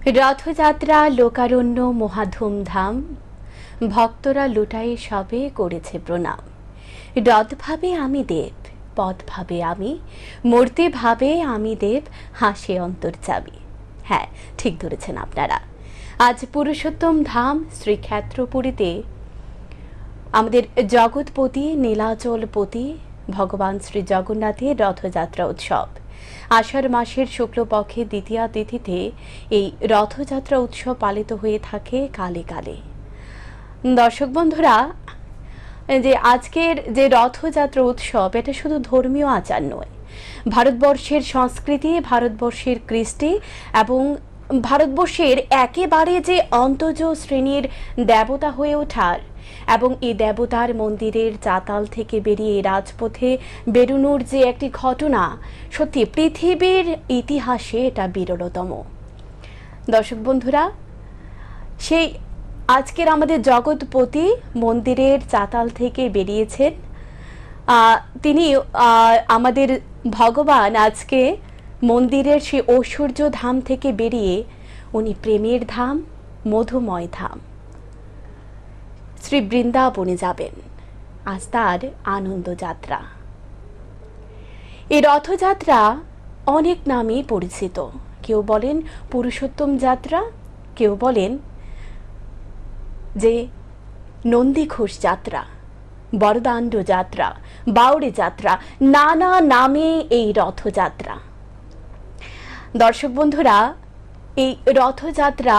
রথযাত্রা লোকারণ্য মহাধুমধাম, ভক্তরা লুটায়ে সবে করেছে প্রণাম। রথ ভাবে আমি দেব, পথ ভাবে আমি, মূর্তি ভাবে আমি দেব, হাসে অন্তর্যামী। হ্যাঁ, ঠিক ধরেছেন আপনারা। আজ পুরুষোত্তম ধাম শ্রীক্ষেত্রপুরীতে আমাদের জগৎপতি নীলাচলপতি ভগবান শ্রী জগন্নাথের রথযাত্রা উৎসব। আষাঢ় মাসের শুক্লপক্ষের দ্বিতীয়া তিথিতে এই রথযাত্রা উৎসব পালিত হয়ে থাকে কালে কালে। দর্শক বন্ধুরা, যে আজকের যে রথযাত্রা উৎসব, এটা শুধু ধর্মীয় আচার নয়, ভারতবর্ষের সংস্কৃতি, ভারতবর্ষের কৃষ্টি এবং ভারতবর্ষের একেবারে যে অন্তজ শ্রেণীর দেবতা হয়ে ওঠার এবং এই দেবতার মন্দিরের চাতাল থেকে বেরিয়ে রাজপথে বেরোনোর যে একটি ঘটনা, সত্যি পৃথিবীর ইতিহাসে এটা বিরলতম। দর্শক বন্ধুরা, সেই আজকের আমাদের জগৎপতি মন্দিরের চাতাল থেকে বেরিয়েছেন। তিনি আমাদের ভগবান আজকে মন্দিরের সেই ঐশ্বর্য ধাম থেকে বেরিয়ে উনি প্রেমের ধাম, মধুময় ধাম শ্রী বৃন্দাবনে যাবেন। আজ তার আনন্দ যাত্রা। এই রথযাত্রা অনেক নামে পরিচিত। কেউ বলেন পুরুষোত্তম যাত্রা, কেউ বলেন যে নন্দীঘোষ যাত্রা, বরদাণ্ড যাত্রা, বাউড়ে যাত্রা, নানা নামে এই রথযাত্রা। দর্শক বন্ধুরা, এই রথযাত্রা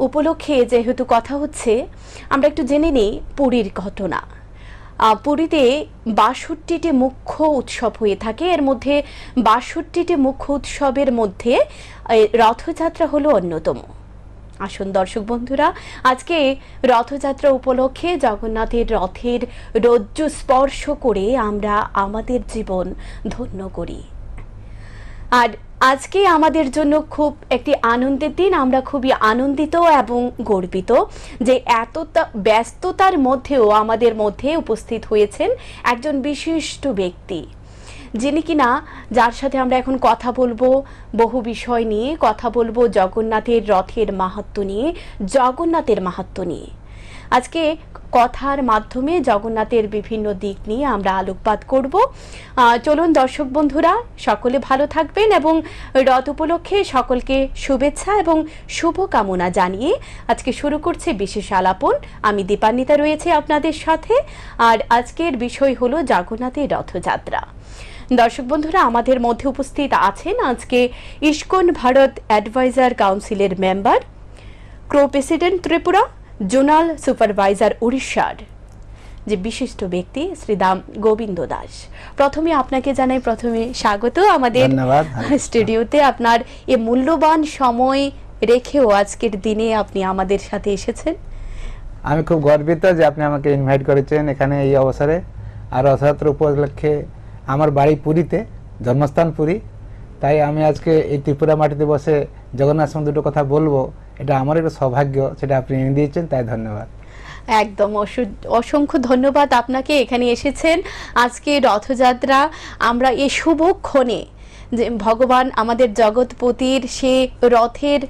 উপলক্ষে যেহেতু কথা হচ্ছে, আমরা একটু জেনে নিই পুরীর ঘটনা। পুরীতে ৬২টি মুখ্য উৎসব হয়ে থাকে। এর মধ্যে ৬২টি মুখ্য উৎসবের মধ্যে রথযাত্রা হলো অন্যতম। আসুন দর্শক বন্ধুরা, আজকে রথযাত্রা উপলক্ষে জগন্নাথের রথের রজ্জু স্পর্শ করে আমরা আমাদের জীবন ধন্য করি। আর আজকে আমাদের জন্য খুব একটি আনন্দের দিন। আমরা খুবই আনন্দিত এবং গর্বিত যে এতটা ব্যস্ততার মধ্যেও আমাদের মধ্যে উপস্থিত হয়েছেন একজন বিশিষ্ট ব্যক্তি, যিনি কিনা, যার সাথে আমরা এখন কথা বলবো বহু বিষয় নিয়ে, কথা বলবো জগন্নাথের রথের মাহাত্ম্য নিয়ে, জগন্নাথের মাহাত্ম্য নিয়ে। আজকে কথার মাধ্যমে জগন্নাথের বিভিন্ন দিক নিয়ে আমরা আলোকপাত করব। চলুন দর্শক বন্ধুরা, সকলে ভালো থাকবেন এবং রথ উপলক্ষে সকলকে শুভেচ্ছা এবং শুভকামনা জানিয়ে আজকে শুরু করছে বিশেষ আলাপন। আমি দীপান্বিতা রয়েছে আপনাদের সাথে। আর আজকের বিষয় হলো জগন্নাথের রথযাত্রা। দর্শক বন্ধুরা, আমাদের মধ্যে উপস্থিত আছেন আজকে ইস্কন ভারত অ্যাডভাইজার কাউন্সিলের মেম্বার, ক্রো প্রেসিডেন্ট ত্রিপুরা, জোনাল সুপারভাইজার উড়িষ্যার যে বিশিষ্ট ব্যক্তি শ্রীদাম গোবিন্দ দাস। প্রথমে আপনাকে জানাই স্বাগত আমাদের স্টুডিওতে। আপনার এই মূল্যবান সময় রেখেও আজকের দিনে আপনি আমাদের সাথে এসেছেন। আমি খুব গর্বিত যে আপনি আমাকে ইনভাইট করেছেন এখানে এই অবসরে। আর রথযাত্রা উপলক্ষে আমার বাড়ি পুরীতে, জন্মস্থান পুরী, তাই আমি আজকে এই ত্রিপুরা মাটিতে বসে জগন্নাথ সঙ্গে দুটো কথা বলবো, এটা আমার একটা সৌভাগ্য, সেটা আপনি এনে দিয়েছেন, তাই ধন্যবাদ। একদম অসংখ্য ধন্যবাদ আপনাকে। এখানে এসেছেন আজকে রথযাত্রা, আমরা এই শুভক্ষণে যে ভগবান আমাদের জগৎপতির সে রথের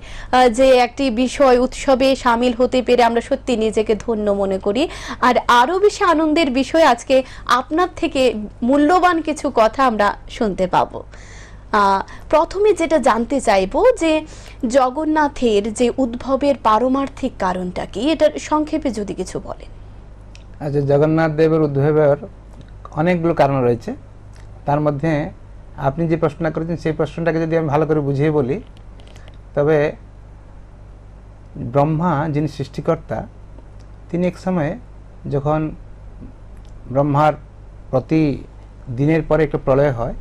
যে একটি বিষয় উৎসবে সামিল হতে পেরে আমরা সত্যি নিজেকে ধন্য মনে করি। আর আরও বেশি আনন্দের বিষয়, আজকে আপনার থেকে মূল্যবান কিছু কথা আমরা শুনতে পাবো। প্রথমে যেটা জানতে চাইবো যে জগন্নাথের যে উদ্ভবের পারমার্থিক কারণটা কি, এটার সংক্ষেপে যদি কিছু বলেন। আচ্ছা, জগন্নাথ দেবের উদ্ভবের অনেকগুলো কারণ রয়েছে। তার মধ্যে আপনি যে প্রশ্নটা করেছেন সেই প্রশ্নটাকে যদি আমি ভালো করে বুঝিয়ে বলি, তবে ব্রহ্মা যিনি সৃষ্টিকর্তা, তিনি এক সময়ে যখন ব্রহ্মার প্রতি দিনের পরে একটা প্রলয় হয়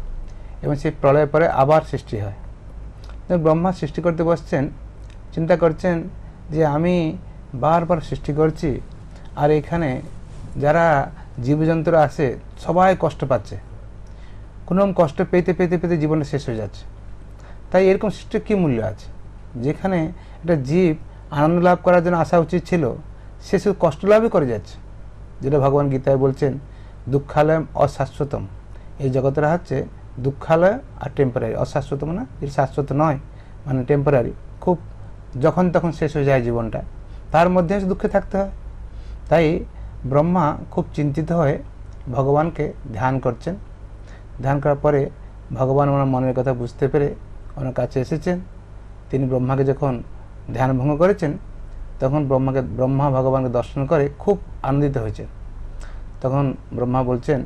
এবং সেই প্রলয়ের পরে আবার সৃষ্টি হয়, ব্রহ্মা সৃষ্টি করতে বসছেন, চিন্তা করছেন যে আমি বারবার সৃষ্টি করছি আর এখানে যারা জীবজন্তুরা আছে সবাই কষ্ট পাচ্ছে, কোনো কষ্ট পেতে পেতে পেতে জীবনটা শেষ হয়ে যাচ্ছে। তাই এরকম সৃষ্টির কী মূল্য আছে? যেখানে একটা জীব আনন্দ লাভ করার জন্য আসা উচিত ছিল, সে শুধু কষ্ট লাভই করে যাচ্ছে, যেটা ভগবান গীতায় বলছেন দুঃখালয়ম অশাশ্বতম। এই জগৎটা হচ্ছে দুঃখালয় আর টেম্পোরারি। অশাশ্বত মানে এটা শাশ্বত নয়, মানে টেম্পোরারি, খুব যখন তখন শেষ হয়ে যায় জীবনটা, তার মধ্যে দুঃখে থাকতে হয়। তাই ব্রহ্মা খুব চিন্তিত হয়ে ভগবানকে ধ্যান করছেন। ধ্যান করার পরে ভগবান ওনার মনের কথা বুঝতে পেরে ওনার কাছে এসেছেন। তিনি ব্রহ্মাকে যখন ধ্যান ভঙ্গ করেছেন, তখন ব্রহ্মা ভগবানকে দর্শন করে খুব আনন্দিত হয়েছেন। তখন ব্রহ্মা বলছেন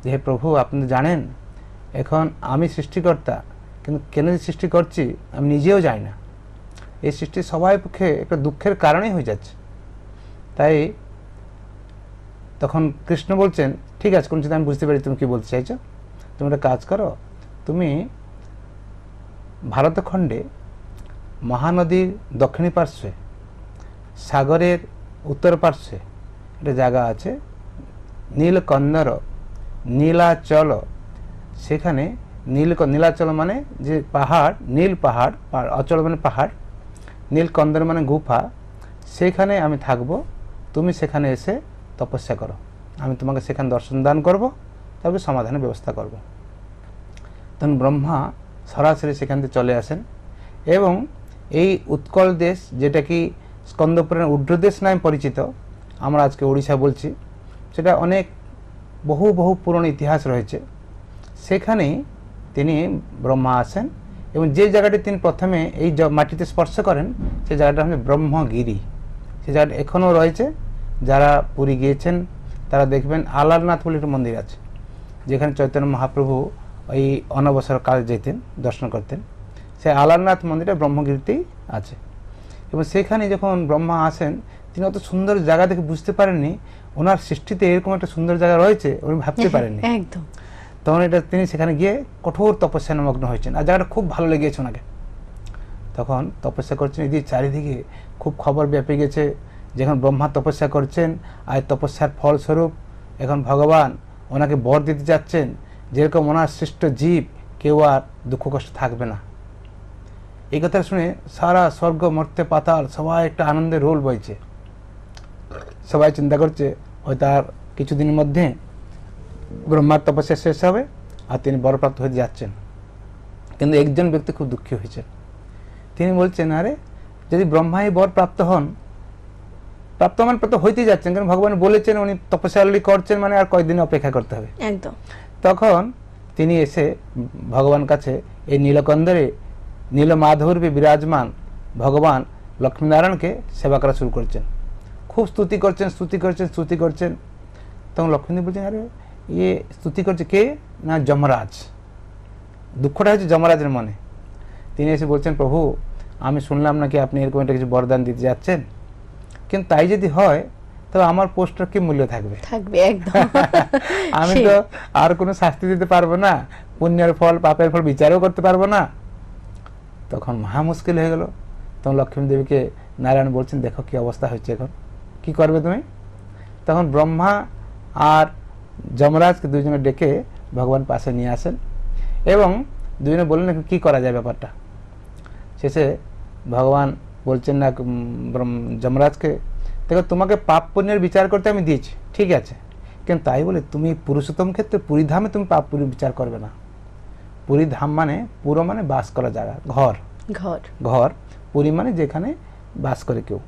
যে, হে প্রভু, আপনি জানেন এখন আমি সৃষ্টিকর্তা, কিন্তু কেন যে সৃষ্টি করছি আমি নিজেও জানি না। এই সৃষ্টি সবাই পক্ষে একটা দুঃখের কারণেই হয়ে যাচ্ছে। তাই তখন কৃষ্ণ বলছেন, ঠিক আছে, কোন চিন্তা, আমি বুঝতে পারি তুমি কি বলতে চাইছো। তুমি একটা কাজ করো, তুমি ভারতখণ্ডে মহানদীর দক্ষিণী পার্শ্বে, সাগরের উত্তর পার্শ্বে একটা জায়গা আছে নীলকন্দর, নীলাচল। সেখানে নীলাচল মানে যে পাহাড়, নীল পাহাড়, অচল মানে পাহাড়, নীলকন্দর মানে গুফা, সেখানে আমি থাকবো। তুমি সেখানে এসে তপস্যা করো, আমি তোমাকে সেখানে দর্শন দান করবো, তবে সমাধানের ব্যবস্থা করব। তখন ব্রহ্মা সরাসরি সেখান থেকে চলে আসেন এবং এই উৎকল দেশ, যেটা কি স্কন্দপুরাণের ঊর্ধ্বদেশ নামে পরিচিত, আমরা আজকে ওড়িশা বলছি, সেটা অনেক বহু পুরনো ইতিহাস রয়েছে। সেখানেই তিনি ব্রহ্মা আসেন এবং যে জায়গাটি তিনি প্রথমে এই মাটিতে স্পর্শ করেন, সেই জায়গাটা হচ্ছে ব্রহ্মগিরি। সেই জায়গাটা এখনও রয়েছে। যারা পুরী গিয়েছেন তারা দেখবেন আলারনাথ বলে একটা মন্দির আছে, যেখানে চৈতন্য মহাপ্রভু ওই অনবসর কালে যেতেন, দর্শন করতেন। সেই আলারনাথ মন্দিরটা ব্রহ্মগিরিতেই আছে। এবং সেখানে যখন ব্রহ্মা আসেন, তিনি অত সুন্দর জায়গা দেখে বুঝতে পারেননি ওনার সৃষ্টিতে এরকম একটা সুন্দর জায়গা রয়েছে, উনি ভাবতে পারেননি। একদম। তখন তিনি সেখানে গিয়ে কঠোর তপস্যা মগ্ন হয়েছেন, আর জায়গাটা খুব ভালো লেগেছে ওনাকে। তখন তপস্যা করছেন, এদিকে চারিদিকে খুব খবর ব্যাপে গেছে, যখন ব্রহ্মা তপস্যা করছেন আর তপস্যার ফলস্বরূপ এখন ভগবান ওনাকে বর দিতে যাচ্ছেন, যেরকম ওনার সৃষ্ট জীব কেউ আর দুঃখ কষ্ট থাকবে না। এই কথা শুনে সারা স্বর্গ, মর্তে, পাতাল সবাই একটা আনন্দের রোল বইছে। সবাই চিন্তা করছে হয়তো আর কিছুদিনের মধ্যে ব্রহ্মার তপস্যা শেষ হবে আর তিনি বরপ্রাপ্ত হয়ে যাচ্ছেন। কিন্তু একজন ব্যক্তি খুব দুঃখী হয়েছেন। তিনি বলছেন, আরে যদি ব্রহ্মাই বর প্রাপ্ত হন, প্রাপ্ত হইতেই যাচ্ছেন, কারণ ভগবান বলেছেন উনি তপস্যা অলরেডি করছেন, মানে আর কয়েকদিন অপেক্ষা করতে হবে। একদম। তখন তিনি এসে ভগবান কাছে এই নীলকন্দরে নীলমাধবরূপে বিরাজমান ভগবান লক্ষ্মীনারায়ণকে সেবা করা শুরু করছেন। খুব স্তুতি করছেন। তখন লক্ষ্মীদেবী বলছেন, আরে ইয়ে স্তুতি করছে কে? না, যমরাজ। দুঃখটা হচ্ছে যমরাজের মনে। তিনি এসে বলছেন, প্রভু, আমি শুনলাম নাকি আপনি এরকম একটা কিছু বরদান দিতে যাচ্ছেন, কিন্তু তাই যদি হয় তবে আমার পোস্টের কি মূল্য থাকবে? একদম। আমি তো আর কোনো শাস্তি দিতে পারবো না, পুণ্যের ফল পাপের ফল বিচারও করতে পারবো না। তখন মহা মুশকিল হয়ে গেল। তখন লক্ষ্মী দেবীকে নারায়ণ বলছেন, দেখো কি অবস্থা হচ্ছে, এখন কি করবে তুমি? তখন ব্রহ্মা আর যমরাজকে দুইজনে ডেকে ভগবান পাশে নিয়ে আসেন এবং দুজনে বললেন কি করা যায় ব্যাপারটা। শেষে ভগবান বলছেন না যমরাজকে, দেখো তোমাকে পাপ পুণ্যের বিচার করতে আমি দিয়েছি, ঠিক আছে, কিন্তু তাই বলে তুমি পুরুষোত্তম ক্ষেত্রে পুরীধামে তুমি পাপ পুণ্য বিচার করবে না। পুরীধাম মানে পুরো মানে বাস করা জায়গা, ঘর। পুরী মানে যেখানে বাস করে কেউ।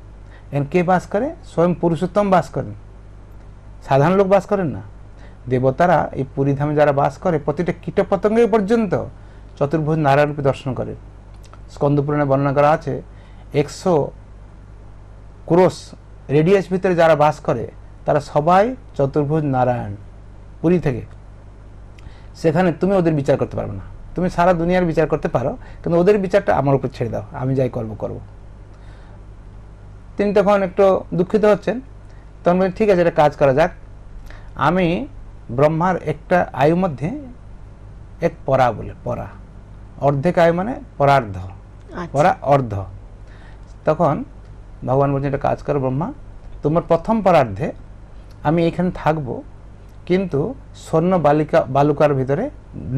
এখন কে বাস করে? স্বয়ং পুরুষোত্তম বাস করেন, সাধারণ লোক বাস করেন না। দেবতারা এই পুরীধামে যারা বাস করে, প্রতিটা কীট পতঙ্গ পর্যন্ত চতুর্ভুজ নারায়ণকে দর্শন করে। স্কন্দপুরাণে বর্ণনা করা আছে 100 ক্রোশ রেডিয়াস ভিতরে যারা বাস করে তারা সবাই চতুর্ভুজ নারায়ণ পুরী থেকে। সেখানে তুমি ওদের বিচার করতে পারবে না, তুমি সারা দুনিয়ার বিচার করতে পারো, কিন্তু ওদের বিচারটা আমার উপর ছেড়ে দাও, আমি যাই করব। তিনি তখন একটু দুঃখিত হচ্ছেন। তখন বলেন, ঠিক আছে, এটা কাজ করা যাক, আমি ব্রহ্মার একটা আয়ু মধ্যে এক পরা বলে, পরা অর্ধেক আয়ু মানে পরার্ধ, পরা অর্ধ। তখন ভগবান বলছেন, একটা কাজ করো ব্রহ্মা, তোমার প্রথম পরার্ধে আমি এখানে থাকবো, কিন্তু স্বর্ণ বালুকার ভিতরে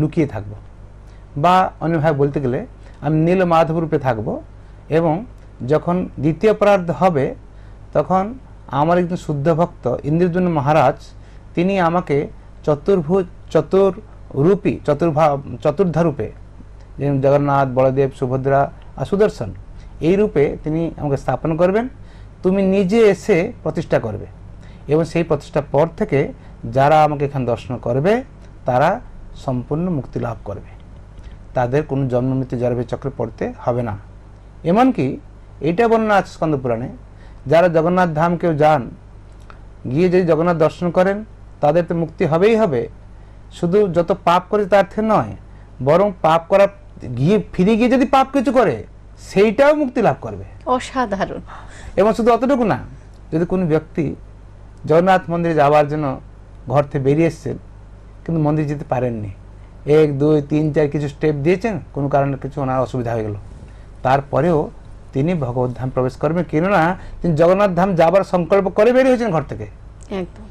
লুকিয়ে থাকব, বা অন্যভাবে বলতে গেলে আমি নীল মাধব রূপে থাকবো। এবং যখন দ্বিতীয় পরার্ধ হবে তখন আমার একজন শুদ্ধ ভক্ত ইন্দ্রদ্যুম্ন মহারাজ, তিনি আমাকে চতুর্ধা রূপে, যেমন জগন্নাথ, বলদেব, সুভদ্রা আর সুদর্শন, এই রূপে তিনি আমাকে স্থাপন করবেন, তুমি নিজে এসে প্রতিষ্ঠা করবে, এবং সেই প্রতিষ্ঠার পর থেকে যারা আমাকে এখানে দর্শন করবে তারা সম্পূর্ণ মুক্তি লাভ করবে, তাদের কোনো জন্ম মৃত্যু জরাবের চক্রে পড়তে হবে না। এমনকি এইটা বর্ণনা আছে স্কন্দ পুরাণে, যারা জগন্নাথ ধাম কেউ যান, গিয়ে যদি জগন্নাথ দর্শন করেন তাদের তো মুক্তি হবেই হবে, শুধু যত পাপ করে তার থেকে নয়, বরং পাপ করা গিয়ে ফিরে গিয়ে যদি পাপ কিছু করে সেইটাও মুক্তি লাভ করবে। অসাধারণ। এবং শুধু অতটুকু না, যদি কোনো ব্যক্তি জগন্নাথ মন্দিরে যাওয়ার জন্য ঘর থেকে বেরিয়ে এসছেন কিন্তু মন্দির যেতে পারেননি, 1 2 3 4 কিছু স্টেপ দিয়েছেন, কোনো কারণে কিছু ওনার অসুবিধা হয়ে গেল, তারপরেও তিনি ভগবত ধাম প্রবেশ করবেন, কেননা তিনি জগন্নাথ ধাম যাবার সংকল্প করে বেরিয়ে হয়েছেন ঘর থেকে। একদম।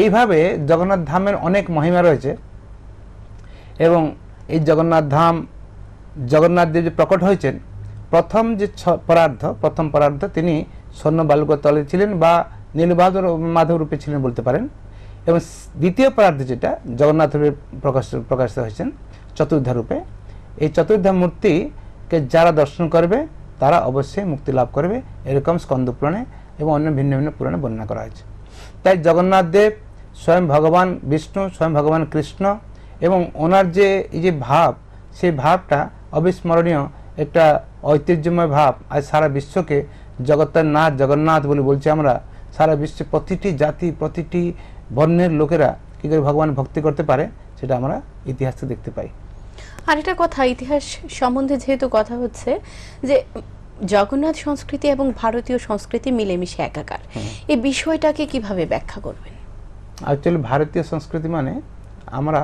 এইভাবে জগন্নাথ ধামের অনেক মহিমা রয়েছে। এবং এই জগন্নাথ ধাম, জগন্নাথ দেব যে প্রকট হয়েছেন, প্রথম যে প্রথম পরার্ধ তিনি স্বর্ণ বালুকা তলে ছিলেন বা নীলবাদর মাধব রূপে ছিলেন বলতে পারেন, এবং দ্বিতীয় পরার্ধ যেটা জগন্নাথ রূপে প্রকাশিত হয়েছেন চতুর্ধা রূপে। এই চতুর্ধা মূর্তিকে যারা দর্শন করবে তারা অবশ্যই মুক্তি লাভ করবে, এরকম স্কন্দ পুরাণে এবং অন্য ভিন্ন ভিন্ন পুরাণে বর্ণনা করা হয়েছে। তাই জগন্নাথ দেব স্বয়ং ভগবান বিষ্ণু, স্বয়ং ভগবান কৃষ্ণ, এবং ওনার যে এই যে ভাব, সেই ভাবটা অবিস্মরণীয় একটা ঐতিহ্যময় ভাব। আজ সারা বিশ্বকে জগতের নাথ জগন্নাথ বলে বলছি আমরা। সারা বিশ্বে প্রতিটি জাতি, প্রতিটি বর্ণের লোকেরা কী করে ভগবান ভক্তি করতে পারে সেটা আমরা ইতিহাসে দেখতে পাই। আর একটা কথা, ইতিহাস সম্বন্ধে যেহেতু কথা হচ্ছে, যে জগন্নাথ সংস্কৃতি এবং ভারতীয় সংস্কৃতি মিলেমিশে একাকার, এই বিষয়টাকে কিভাবে ব্যাখ্যা করবেন? অ্যাকচুয়ালি ভারতীয় সংস্কৃতি মানে আমরা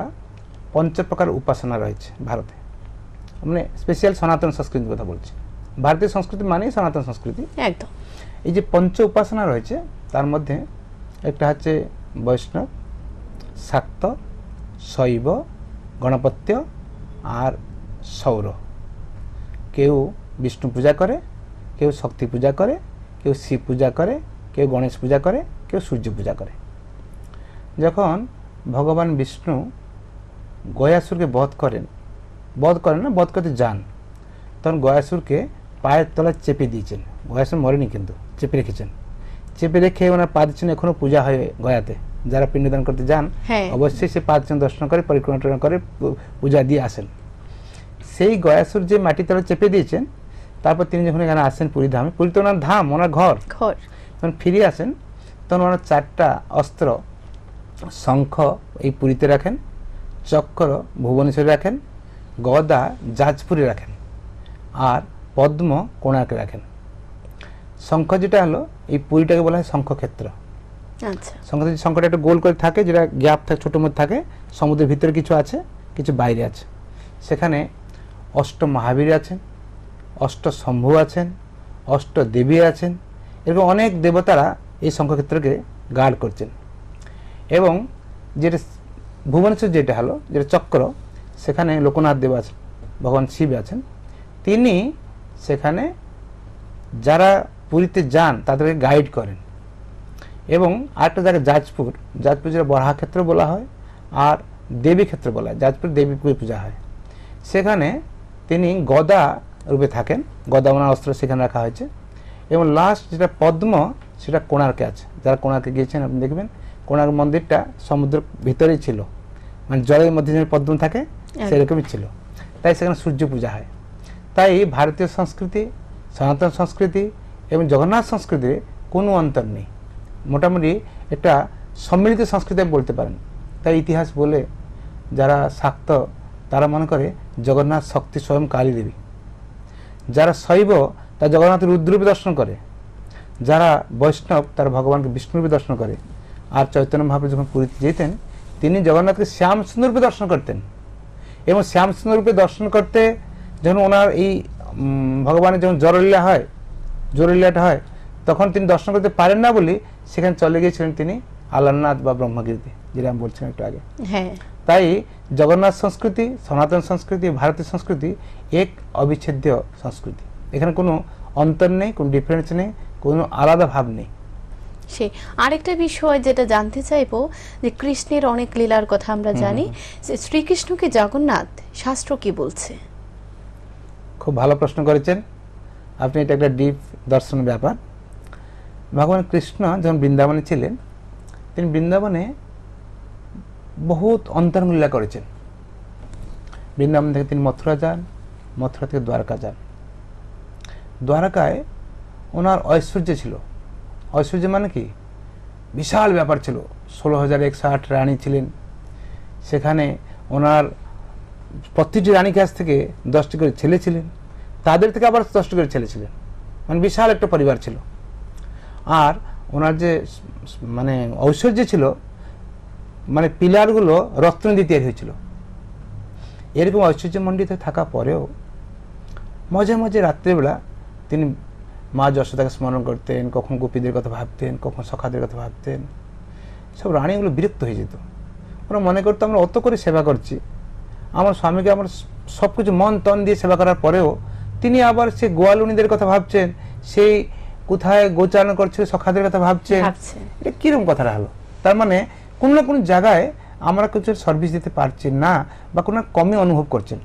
পঞ্চপ্রকার উপাসনা রয়েছে ভারতে, মানে স্পেশাল সনাতন সংস্কৃতির কথা বলছি। ভারতীয় সংস্কৃতি মানেই সনাতন সংস্কৃতি। একদম। এই যে পঞ্চ উপাসনা রয়েছে তার মধ্যে একটা হচ্ছে বৈষ্ণব, শাক্ত, শৈব, গণপত্য আর সৌর। কেউ বিষ্ণু পূজা করে, কেউ শক্তি পূজা করে, কেউ শিব পূজা করে, কেউ গণেশ পূজা করে, কেউ সূর্য পূজা করে। যখন ভগবান বিষ্ণু গয়াসুরকে বধ করেন না, বধ করতে যান, তখন গয়াসুরকে পায়ের তলায় চেপে দিয়েছেন। গয়াসুর মরেনি কিন্তু চেপে রেখেছেন। চেপে রেখে ওনার পা দিচ্ছেন, এখনো পূজা হয় গয়াতে। যারা পিণ্ডদান করতে যান অবশ্যই সে পা দিচ্ছেন দর্শন করে, পরিক্রমা করে পূজা দিয়ে আসেন। সেই গয়াসুর যে মাটি তলায় চেপে দিয়েছেন, তারপর তিনি যখন এখানে আসেন পুরী ধামে, পুরী তো ওনার ধাম, ওনার ঘর, তখন ফিরে আসেন, তখন ওনার 4টা অস্ত্র, শঙ্খ এই পুরীতে রাখেন, চক্র ভুবনেশ্বরে রাখেন, গদা যাজপুরে রাখেন, আর পদ্ম কোণার্কে রাখেন। শঙ্খ যেটা হলো, এই পুরীটাকে বলা হয় শঙ্খক্ষেত্র। আচ্ছা। শঙ্খটা একটা গোল করে থাকে, যেটা গ্যাপ থাকে, ছোটো মধ্যে থাকে, সমুদ্রের ভিতরে কিছু আছে, কিছু বাইরে আছে। সেখানে অষ্ট মহাবীর আছেন, অষ্ট শম্ভু আছেন, অষ্ট দেবী আছেন, এরকম অনেক দেবতারা এই শঙ্খক্ষেত্রকে গার্ড করছেন। এবং যেটা ভুবনেশ্বর যেটা হলো, যেটা চক্র, সেখানে লোকনাথ দেব আছেন, ভগবান শিব আছেন। তিনি সেখানে যারা পুরীতে যান তাদেরকে গাইড করেন। এবং আরেকটা জায়গা যাজপুর যেটা বরাহ ক্ষেত্র বলা হয়, আর দেবী ক্ষেত্র বলা হয়, যাজপুর দেবী পূজা হয়। সেখানে তিনি গদা রূপে থাকেন, গদা ওনার অস্ত্র সেখানে রাখা হয়েছে। এবং লাস্ট যেটা পদ্ম, সেটা কোণার্কে আছে। যারা কোণার্কে গিয়েছেন আপনি দেখবেন কোণার্ক মন্দিরটা সমুদ্রের ভিতরেই ছিল, মানে জলের মধ্যে যেমন পদ্ম থাকে সেরকমই ছিল। তাই সেখানে সূর্য পূজা হয়। তাই ভারতীয় সংস্কৃতি, সনাতন সংস্কৃতি এবং জগন্নাথ সংস্কৃতির কোনো অন্তর নেই, মোটামুটি একটা সম্মিলিত সংস্কৃতি বলতে পারেন। তাই ইতিহাস বলে যারা শাক্ত তারা মনে করে জগন্নাথ শক্তি স্বয়ং কালী দেবী, যারা শৈব তারা জগন্নাথের রুদ্ররূপে দর্শন করে, যারা বৈষ্ণব তারা ভগবানকে বিষ্ণুরূপে দর্শন করে। আর চৈতন্য মহাপ্রভু যখন পুরীতে যেতেন তিনি জগন্নাথকে শ্যাম সুন্দররূপে দর্শন করতেন। এবং শ্যাম সুন্দররূপে দর্শন করতে যখন ওনার এই ভগবানের যখন জরলীলাটা হয় তখন তিনি দর্শন করতে পারেন না বলে সেখানে চলে গিয়েছিলেন তিনি আলারনাথ বা ব্রহ্মগিরিতে, যেটা আমি বলছিলাম একটু আগে। তাই জগন্নাথ সংস্কৃতি, সনাতন সংস্কৃতি, ভারতীয় সংস্কৃতি এক অবিচ্ছেদ্য সংস্কৃতি। এখানে কোনো অন্তর নেই, কোনো ডিফারেন্স নেই, কোনো আলাদা ভাব নেই। সে আরেকটা বিষয় যেটা জানতে চাইবো, যে কৃষ্ণের অনেক লীলার কথা আমরা জানি, যে শ্রীকৃষ্ণকে জগন্নাথ শাস্ত্র কি বলছে? খুব ভালো প্রশ্ন করেছেন। আপনি এটা একটা ডিপ দর্শন ব্যাপার। ভগবান কৃষ্ণ যখন বৃন্দাবনে ছিলেন, তিনি বৃন্দাবনে বহুত অন্তর্লীলা করেছেন। বৃন্দাবন থেকে তিনি মথুরা যান, মথুরা থেকে দ্বারকা যান। দ্বারকায় ওনার ঐশ্বর্য ছিল। ঐশ্বর্য মানে কি? বিশাল ব্যাপার ছিল। 16,108 রানী ছিলেন সেখানে। ওনার প্রতিটি রানীর কাছ থেকে 10টি করে ছেলে ছিলেন, তাদের থেকে আবার 10টি করে ছেলে ছিলেন, মানে বিশাল একটা পরিবার ছিল। আর ওনার যে মানে ঐশ্বর্য ছিল, মানে পিলারগুলো রত্ন দিয়ে তৈরি হয়েছিল। এরকম ঐশ্বর্যমণ্ডিত থাকা পরেও মাঝে মাঝে রাত্রিবেলা তিনি মা যশোদাকে স্মরণ করতেন, কখন গোপীদের কথা ভাবতেন, কখন সখাদের কথা ভাবতেন। সব রানীগুলো বিরক্ত হয়ে যেত। ওরা মনে করতো আমরা অত করে সেবা করছি, আমার স্বামীকে আমার সব কিছু মন তন দিয়ে সেবা করার পরেও তিনি আবার সে গোয়ালুনিদের কথা ভাবছেন, সেই কোথায় গোচারণ করছে সখাদের কথা ভাবছেন। এটা কিরকম কথাটা হলো? তার মানে কোনো না কোনো জায়গায় আমরা কিছু সার্ভিস দিতে পারছি না বা কোনো কমই অনুভব করছেন।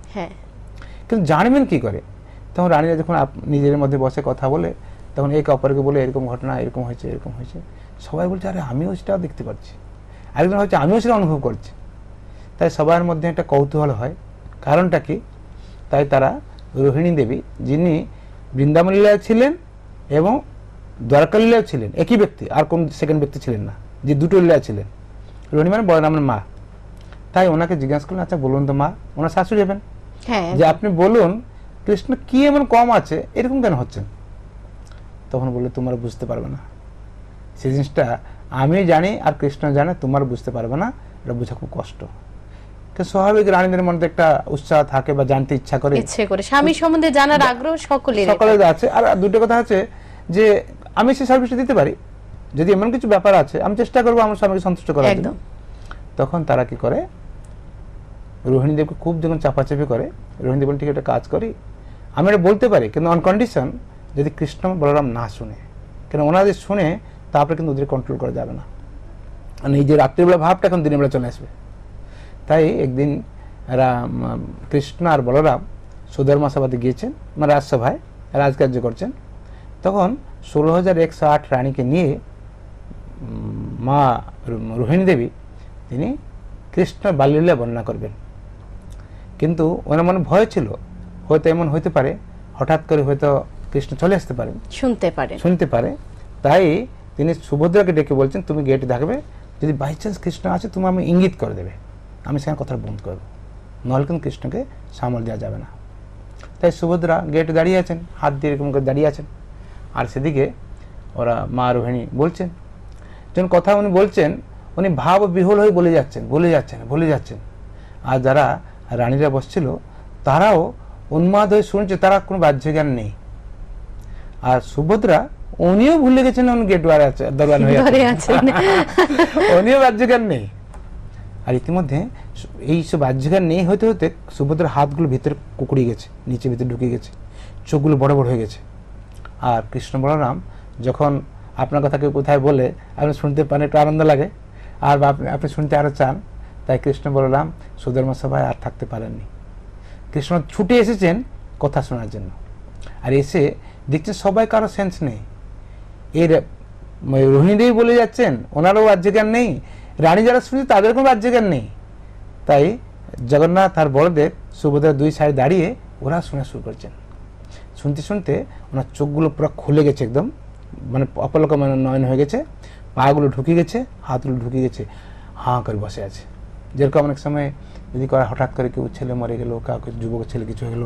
কিন্তু জানবেন কি করে? তখন রানীরা যখন নিজের মধ্যে বসে কথা বলে, তখন এক অপরকে বলে এরকম ঘটনা, এরকম হয়েছে, এরকম হয়েছে। সবাই বলছে আরে আমিও সেটাও দেখতে পাচ্ছি, আরেকজন হচ্ছে আমিও সেটা অনুভব করছি। তাই সবার মধ্যে একটা কৌতূহল হয়, কারণটা কি? তাই তারা রোহিণী দেবী, যিনি বৃন্দাবন লীলায় ছিলেন এবং দ্বারকা লীলায় ছিলেন, একই ব্যক্তি, আর কোন সেকেন্ড ব্যক্তি ছিলেন না, যে দুটো লীলায় ছিলেন। রোহিণী মানে বলরামের মা। তাই ওনাকে জিজ্ঞাসা করলেন, আচ্ছা বলুন তো মা, ওনার শাশুড়ি হবেন, যে আপনি বলুন কৃষ্ণ কি এমন কম আছে, এরকম কেন হচ্ছেন? তখন বললে তোমরা বুঝতে পারবে না, সেই জিনিসটা আমি জানি আর কৃষ্ণ জানে, তোমার বুঝতে পারবে না, এটা বোঝা খুব কষ্ট। স্বাভাবিক রানীদের মধ্যে একটা উৎসাহ থাকে বা জানতে ইচ্ছা করে, স্বামী সম্বন্ধে জানার আগ্রহ সকলের আছে। আর দুটো কথা আছে যে আমি সেই সার্ভিসটা দিতে পারি, যদি এমন কিছু ব্যাপার আছে আমি চেষ্টা করবো আমার স্বামীকে সন্তুষ্ট করার জন্য। তখন তারা কি করে, রোহিণী দেবকে খুব যখন চাপাচাপি করে, রোহিণী দেব ঠিক একটা কাজ করি, আমি এটা বলতে পারি, কিন্তু অন কন্ডিশন যদি কৃষ্ণ বলরাম না শুনে। কেন ওনাদের শুনে তারপরে কিন্তু ওদের কন্ট্রোল করা যাবে না, মানে এই যে রাত্রিবেলা ভাবটা এখন দিনের বেলা চলে আসবে। তাই একদিন কৃষ্ণ আর বলরাম সুধর্মা সভাতে গিয়েছেন, মানে রাজসভায় রাজকার্য করছেন। তখন 16,108 রানীকে নিয়ে মা রোহিণী দেবী তিনি কৃষ্ণের বাল্যলীলা বর্ণনা করবেন। কিন্তু ওনার মনে ভয় ছিল, হয়তো এমন হইতে পারে হঠাৎ করে হয়তো কৃষ্ণ চলে আসতে পারেন, শুনতে পারে। তাই তিনি সুভদ্রাকে ডেকে বলছেন, তুমি গেটে থাকবে, যদি বাই চান্স কৃষ্ণ আছে তুমি আমি ইঙ্গিত করে দেবে, আমি সেখানে কথা বন্ধ করবো, নাহলে কিন্তু কৃষ্ণকে সামাল দেওয়া যাবে না। তাই সুভদ্রা গেটে দাঁড়িয়ে আছেন, হাত দিয়ে এরকম করে দাঁড়িয়ে আছেন। আর সেদিকে ওরা মা রোহিণী বলছেন, যখন কথা উনি বলছেন, উনি ভাব বিহ্বল হয়ে বলে যাচ্ছেন। আর যারা রানীরা বসছিল তারাও উন্মাদ হয়ে শুনছে, তারা কোনো বাহ্য জ্ঞান নেই। আর সুভদ্রা উনিও ভুলে গেছেন, উনি গেট দরবার হয়ে আছেন, উনিও বাহ্য জ্ঞান নেই। আর ইতিমধ্যে এইসব বাহ্য জ্ঞান নেই হতে হতে সুভদ্রার হাতগুলো ভিতরে কুকুড়িয়ে গেছে, নিচে ভিতরে ঢুকে গেছে, চোখগুলো বড় বড় হয়ে গেছে। আর কৃষ্ণ বলরাম যখন আপনার কথা কেউ কোথায় বলে আপনি শুনতে পান, একটু আনন্দ লাগে, আর আপনি শুনতে আরো চান। তাই কৃষ্ণ বলরাম সুধর্মা সভায় আর থাকতে পারেননি। কৃষ্ণ ছুটে এসেছেন কথা শোনার জন্য। আর এসে দেখছেন সবাই কারো সেন্স নেই। এর রোহিণী দেবী বলে যাচ্ছেন, ওনারও বাহ্য জ্ঞান নেই, রানী যারা শুনছে তাদের কোনো বাহ্য জ্ঞান নেই। তাই জগন্নাথ আর বলদেব সুভদ্রা দুই সাইড দাঁড়িয়ে ওরা শোনা শুরু করছেন। শুনতে শুনতে ওনার চোখগুলো পুরো খুলে গেছে, একদম মানে অপলক নয়ন হয়ে গেছে, পাগুলো ঢুকে গেছে, হাতগুলো ঢুকে গেছে, হাঁ করে বসে আছে। যেরকম অনেক সময় যদি হঠাৎ করে কেউ ছেলে মরে গেল, কাউকে যুবক ছেলে কিছু হয়ে গেল,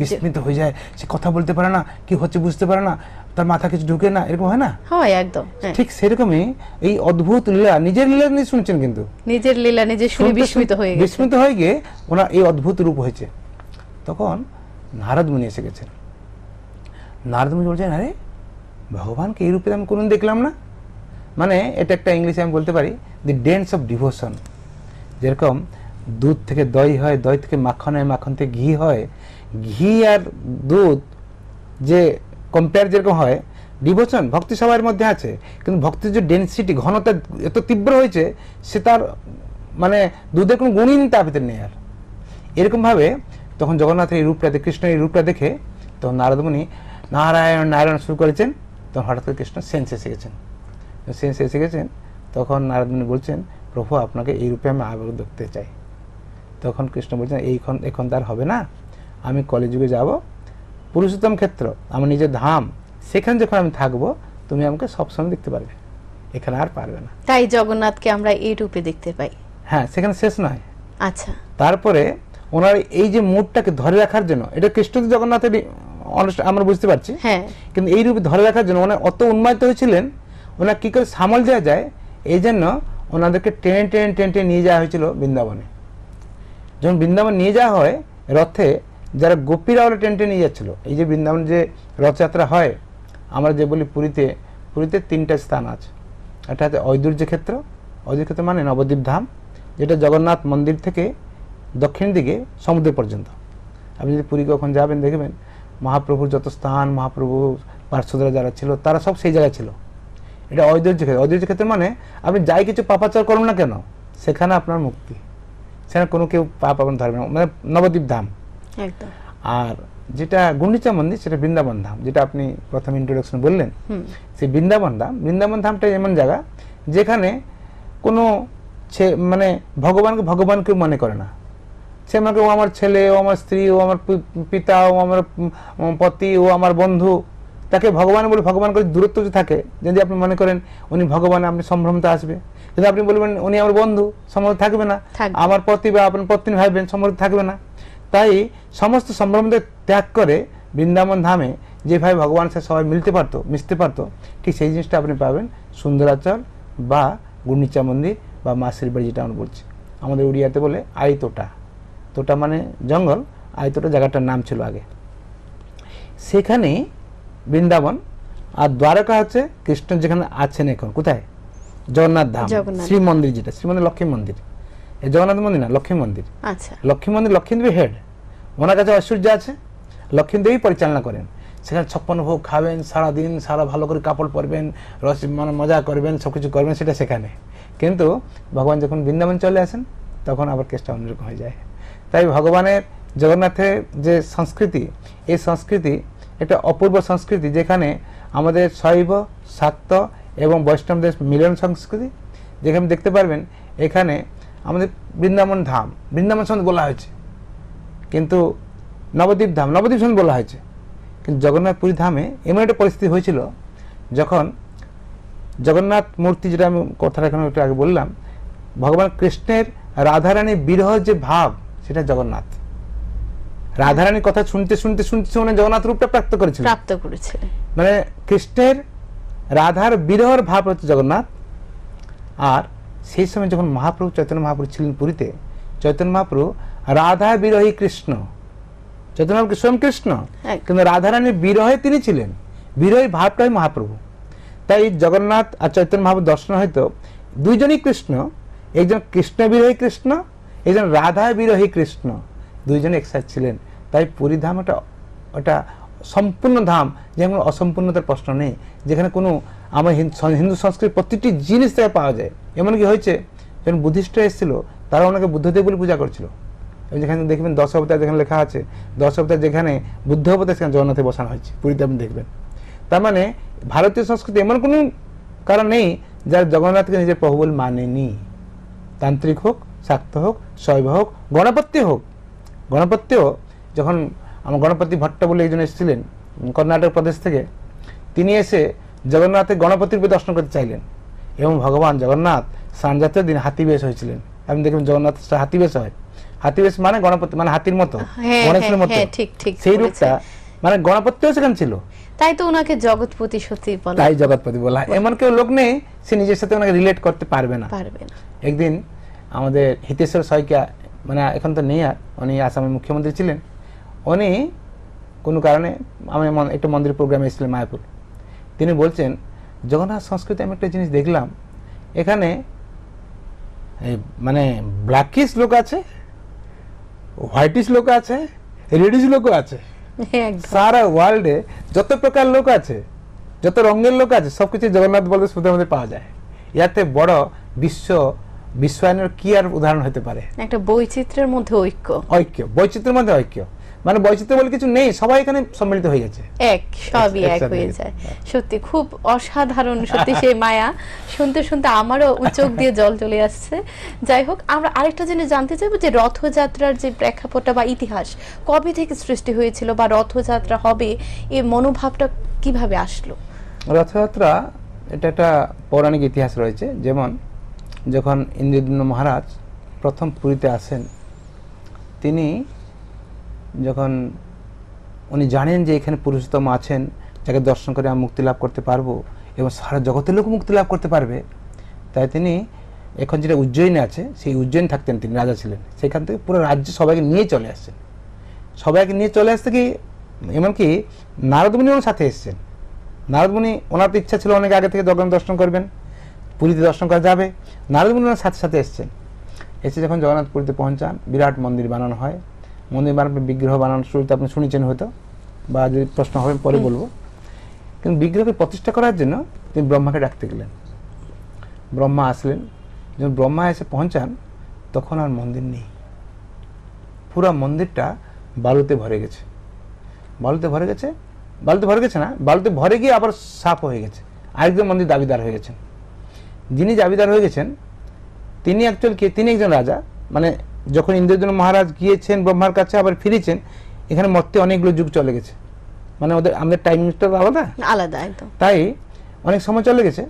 বিস্মিত হয়ে যায়, সে কথা বলতে পারে না, কি হচ্ছে বুঝতে পারে না, তার মাথা কিছু ঢুকে না, এরকম হয় না? হয় একদম ঠিক সেরকমই এই অদ্ভুত লীলা, নিজের লীলা নিয়ে শুনছেন, কিন্তু নিজের লীলা নিজে শুনে বিস্মিত হয়ে গিয়ে ওনার এই অদ্ভুত রূপ হয়েছে। তখন নারদ মুনি এসে গেছেন। নারদ মুনি বলছেন, আরে ভগবানকে এই রূপে আমি কোনদিন দেখলাম না। মানে এটা একটা ইংলিশে আমি বলতে পারি দি ডেন্স অফ ডিভোশন। যেরকম দুধ থেকে দই হয়, দই থেকে মাখন হয়, মাখন থেকে ঘি হয়, ঘি আর দুধ যে কম্পেয়ার যেরকম হয়, ডিভোশন ভক্তি সবার মধ্যে আছে, কিন্তু ভক্তির যে ডেন্সিটি, ঘনতা এত তীব্র হয়েছে, সে তার মানে দুধের কোনো গুণই তার ভিতরে নেই। আর এরকমভাবে তখন জগন্নাথের এই রূপটা, কৃষ্ণের এই রূপটা দেখে তখন নারদমুনি নারায়ণ নারায়ণ শুরু করেছেন। তখন হঠাৎ করে কৃষ্ণ সেন্স এসে গেছেন। সেন্স এসে গেছেন তখন নারদমুনি বলছেন, প্রভু আপনাকে এই রূপে আমি আবার দেখতে চাই। তখন কৃষ্ণ বলছেন, এখন তার হবে না, আমি কলিযুগে যাব, পুরুষোত্তম ক্ষেত্র আমার নিজের ধাম, সেখানে যখন আমি থাকবো তুমি আমাকে সবসময় দেখতে পারবে, এখানে আর পারবে না। তাই জগন্নাথকে আমরা এই রূপে দেখতে পাই। হ্যাঁ, সেখানে শেষ নয়। আচ্ছা, তারপরে ওনার এই যে মুডটাকে ধরে রাখার জন্য, এটা কৃষ্ণ তো জগন্নাথের আমরা বুঝতে পারছি, হ্যাঁ, কিন্তু এই রূপে ধরে রাখার জন্য ওনার অত উন্মাদিত হয়েছিলেন, ওনার কি করে সামাল দেওয়া যায় এই জন্য ওনাদেরকে টেনে টেনে টেনে টেনে নিয়ে যাওয়া হয়েছিল বৃন্দাবনে। যখন বৃন্দাবন নিয়ে যাওয়া হয় রথে, যারা গোপীরা ওরা টেনে টেনে নিয়ে যাচ্ছিল। এই যে বৃন্দাবন যে রথযাত্রা হয়, আমরা যে বলি পুরীতে 3টা স্থান আছে। একটা হচ্ছে ঐদুর্য ক্ষেত্র, ঐদুর্য ক্ষেত্র মানে নবদ্বীপ ধাম, যেটা জগন্নাথ মন্দির থেকে দক্ষিণ দিকে সমুদ্র পর্যন্ত। আপনি যদি পুরী কখন যাবেন দেখবেন মহাপ্রভুর যত স্থান, মহাপ্রভু পার্শ্বদরা যারা ছিল তারা সব সেই জায়গায় ছিল। এটা ঐদুর্য ক্ষেত্র। ঐদুর্য ক্ষেত্র মানে আপনি যাই কিছু পাপাচার করুন না কেন, সেখানে আপনার মুক্তি, সেখানে কোনো কেউ পাপ আপনার ধরবে না, মানে নবদ্বীপ ধাম একদম। আর যেটা গুন্ডিচা মন্দির সেটা বৃন্দাবন ধাম, যেটা আপনি প্রথম ইন্ট্রোডাকশন বললেন, সেই বৃন্দাবন ধামটা এমন জায়গা যেখানে কোনো মানে ভগবানকে ভগবান কেউ মনে করে না। সে আমাকে ও আমার ছেলে, ও আমার স্ত্রী, ও আমার পিতা, ও আমার পতি, ও আমার বন্ধু, তাকে ভগবান বলে ভগবান করে দূরত্ব যে থাকে, যদি আপনি মনে করেন উনি ভগবান, আপনি সম্ভ্রমতা আসবে। যদি আপনি বলবেন উনি আমার বন্ধু, সম্ভ্রম থাকবে না। আমার পতি বা আপনার পত্নী ভাইবেন, সম্ভ্রম থাকবে না। তাই সমস্ত সম্ভ্রমতা ত্যাগ করে বৃন্দাবন ধামে যেভাবে ভগবানের সাথে সবাই মিশতে পারতো, ঠিক সেই জিনিসটা আপনি পাবেন সুন্দরাচল বা গুন্ডিচা মন্দির বা মাসির বাড়ি, যেটা আমরা বলছি। আমাদের উড়িয়াতে বলে আইতোটা, তোটা মানে জঙ্গল, আইতোটা জায়গাটার নাম ছিল আগে। সেখানে বৃন্দাবন আর দ্বারকা হচ্ছে কৃষ্ণ যেখানে আছেন এখন। কোথায়? জগন্নাথ ধাম, শ্রী মন্দির, যেটা শ্রী মন্দির লক্ষ্মী মন্দির। এই জগন্নাথ মন্দির না, লক্ষ্মী মন্দির। আচ্ছা, লক্ষ্মী মন্দির, লক্ষ্মীদেবী হেড, ওনার কাছে ঐশ্বর্য আছে, লক্ষ্মীদেবী পরিচালনা করেন। সেখানে 56 ভোগ খাবেন, সারাদিন সারা ভালো করে কাপড় পরবেন, মানে মজা করবেন, সবকিছু করবেন, সেটা সেখানে। কিন্তু ভগবান যখন বৃন্দাবন চলে আসেন তখন আবার কেসটা অন্যরকম হয়ে যায়। তাই ভগবানের যেজগন্নাথের যে সংস্কৃতি, এই সংস্কৃতি একটা অপূর্ব সংস্কৃতি, যেখানে আমাদের শৈব, শাক্ত এবং বৈষ্ণবদের মিলন সংস্কৃতি, যেখানে দেখতে পারবেন এখানে আমাদের বৃন্দাবন ধাম, বৃন্দাবন সঙ্গে বলা হয়েছে, কিন্তু নবদ্বীপ ধাম, নবদ্বীপ সঙ্গে বলা হয়েছে। কিন্তু জগন্নাথ পুরী ধামে এমন একটা পরিস্থিতি হয়েছিল, যখন জগন্নাথ মূর্তি, যেটা আমি কথাটা এখন একটু আগে বললাম, ভগবান কৃষ্ণের রাধারানীর বিরহ যে ভাব, সেটা জগন্নাথ রাধারানীর কথা শুনতে শুনতে শুনতে শুনে জগন্নাথ রূপটা প্রাপ্ত করেছিলেন। মানে কৃষ্ণের রাধার বিরহর ভাব হচ্ছে জগন্নাথ। আর সেই সময় যখন মহাপ্রভু চৈতন্য মহাপ্রভু ছিলেন পুরীতে, চৈতন্য মহাপ্রভু রাধা বিরহী কৃষ্ণ, চৈতন্য মহাপ্রভু স্বয়ং কৃষ্ণ, কিন্তু রাধারানীর বিরহে তিনি ছিলেন, বিরহী ভাবটাই মহাপ্রভু। তাই জগন্নাথ আর চৈতন্য মহাপ্রভু দর্শন হয়তো দুইজনই কৃষ্ণ, একজন কৃষ্ণ বিরহী কৃষ্ণ, একজন রাধা বিরহী কৃষ্ণ, দুইজনে একসাথে ছিলেন। তাই পুরী ধাম ওটা সম্পূর্ণ ধাম, যেমন অসম্পূর্ণতার প্রশ্ন নেই, যেখানে কোনো আমার হিন্দু সংস্কৃতির প্রতিটি জিনিস থেকে পাওয়া যায়। এমনকি হয়েছে যখন বুদ্ধিস্টরা এসেছিল, তারা ওনাকে বুদ্ধদেব বলে পূজা করছিল। যেখানে দেখবেন 10 অবতার যেখানে লেখা আছে, 10 অবতার যেখানে বুদ্ধ অবতার, সেখানে জগন্নাথে বসানো হয়েছে, পুরীতে আপনি দেখবেন। তার মানে ভারতীয় সংস্কৃতি এমন কোনো কারণ নেই যার জগন্নাথকে নিজের প্রভু বলে মানেনি। তান্ত্রিক হোক, শাক্ত হোক, শৈব হোক, গণপত্য হোক। গণপত্যও যখন আমার গণপতি ভট্ট বলে একজন এসেছিলেন কর্ণাটক প্রদেশ থেকে, তিনি এসে জগন্নাথের গণপতির রূপে দর্শন করতে চাইলেন, এবং ভগবান জগন্নাথ স্নানযাত্রার দিন হাতিবেশ হয়েছিলেন। আপনি দেখবেন জগন্নাথ হাতিবেশ হয়, হাতিবেশ মানে গণপতি, মানে হাতির মতো, গণেশের মতো, সেই রূপটা মানে গণপতিও সেখানে ছিল। তাই তো ওনাকে জগৎপতি সত্যি বলা, তাই জগৎপতি বলা। এমন কেউ লোক নেই সে নিজের সাথে ওনাকে রিলেট করতে পারবে না। একদিন আমাদের হিতেশ্বর শইকীয়া, মানে এখন তো নেই আর, উনি আসামের মুখ্যমন্ত্রী ছিলেন, উনি কোনো কারণে আমি একটা মন্দির প্রোগ্রামে এসেছিলেন মায়াপুর। তিনি বলছেন, জগন্নাথ সংস্কৃতি আমি একটা জিনিস দেখলাম, এখানে মানে ব্ল্যাকিশ লোক আছে, হোয়াইটিশ লোক আছে, রেডিশ লোকও আছে। সারা ওয়ার্ল্ডে যত প্রকার লোক আছে, যত রঙের লোক আছে, সবকিছু জগন্নাথ বলতে শুধু আমাদের পাওয়া যায়। ইয়াতে বড় বিশ্বায়নের কি আর উদাহরণ হতে পারে? একটা বৈচিত্র্যের মধ্যে ঐক্য, বৈচিত্র্যের মধ্যে ঐক্য। মানে বৈচিত্র্য বলে কিছু নেই, সবাই এখানে সম্মিলিত হয়ে গেছে, সবই এক একসাথে হয়ে গেছে। যায়। সত্যি খুব অসাধারণ, সত্যি সেই মায়া শুনতে শুনতে আমারও চোখ দিয়ে জল চলে আসছে। যাই হোক, আমরা আরেকটা জিনিস জানতে চাইবো যে রথযাত্রার যে প্রেক্ষাপটটা বা ইতিহাস কবে থেকে সৃষ্টি হয়েছিল, বা রথযাত্রা হবে এই মনোভাবটা কিভাবে আসলো? রথযাত্রা এটা একটা পৌরাণিক ইতিহাস রয়েছে। যেমন যখন ইন্দ্রদ্যুম্ন মহারাজ প্রথম পুরীতে আসেন, তিনি যখন উনি জানেন যে এখানে পুরুষোত্তম আছেন, যাকে দর্শন করে আমি মুক্তি লাভ করতে পারবো এবং সারা জগতের লোক মুক্তি লাভ করতে পারবে, তাই তিনি এখন যেটা উজ্জয়িনী আছে, সেই উজ্জয়িনী থাকতেন, তিনি রাজা ছিলেন, সেখান থেকে পুরো রাজ্য সবাইকে নিয়ে চলে আসছেন। সবাইকে নিয়ে চলে আসতে কি এমনকি নারদমুনি ওনার সাথে এসছেন। নারদমুনি, ওনার তো ইচ্ছা ছিল অনেক আগে থেকে জগন্নাথ দর্শন করবেন, পুরীতে দর্শন করা যাবে, নারদমুনি ওনার সাথে সাথে এসছেন। এসে যখন জগন্নাথ পুরীতে পৌঁছান, বিরাট মন্দির বানানো হয়। মন্দির বানানোর বিগ্রহ বানানোর শুরুতে আপনি শুনেছেন হয়তো, বা যদি প্রশ্ন হবে পরে বলবো। কিন্তু বিগ্রহকে প্রতিষ্ঠা করার জন্য তিনি ব্রহ্মাকে ডাকতে গেলেন। ব্রহ্মা আসলেন। যখন ব্রহ্মা এসে পৌঁছান, তখন আর মন্দির নেই, পুরো মন্দিরটা বালুতে ভরে গেছে। বালুতে ভরে গেছে, বালুতে ভরে গেছে না, বালুতে ভরে গিয়ে আবার সাফ হয়ে গেছে। আরেকজন মন্দির দাবিদার হয়ে গেছেন। যিনি দাবিদার হয়ে গেছেন তিনি অ্যাকচুয়ালি কে? তিনি একজন রাজা। মানে যখন ইন্দ্রদ্যুম্ন মহারাজ গিয়েছেন ব্রহ্মার কাছে, আবার ফিরেছেন, এখানে মরতে অনেকগুলো যুগ চলে গেছে। মানে আমাদের টাইমিংটা আলাদা আলাদা একদম, তাই অনেক সময় চলে গেছে।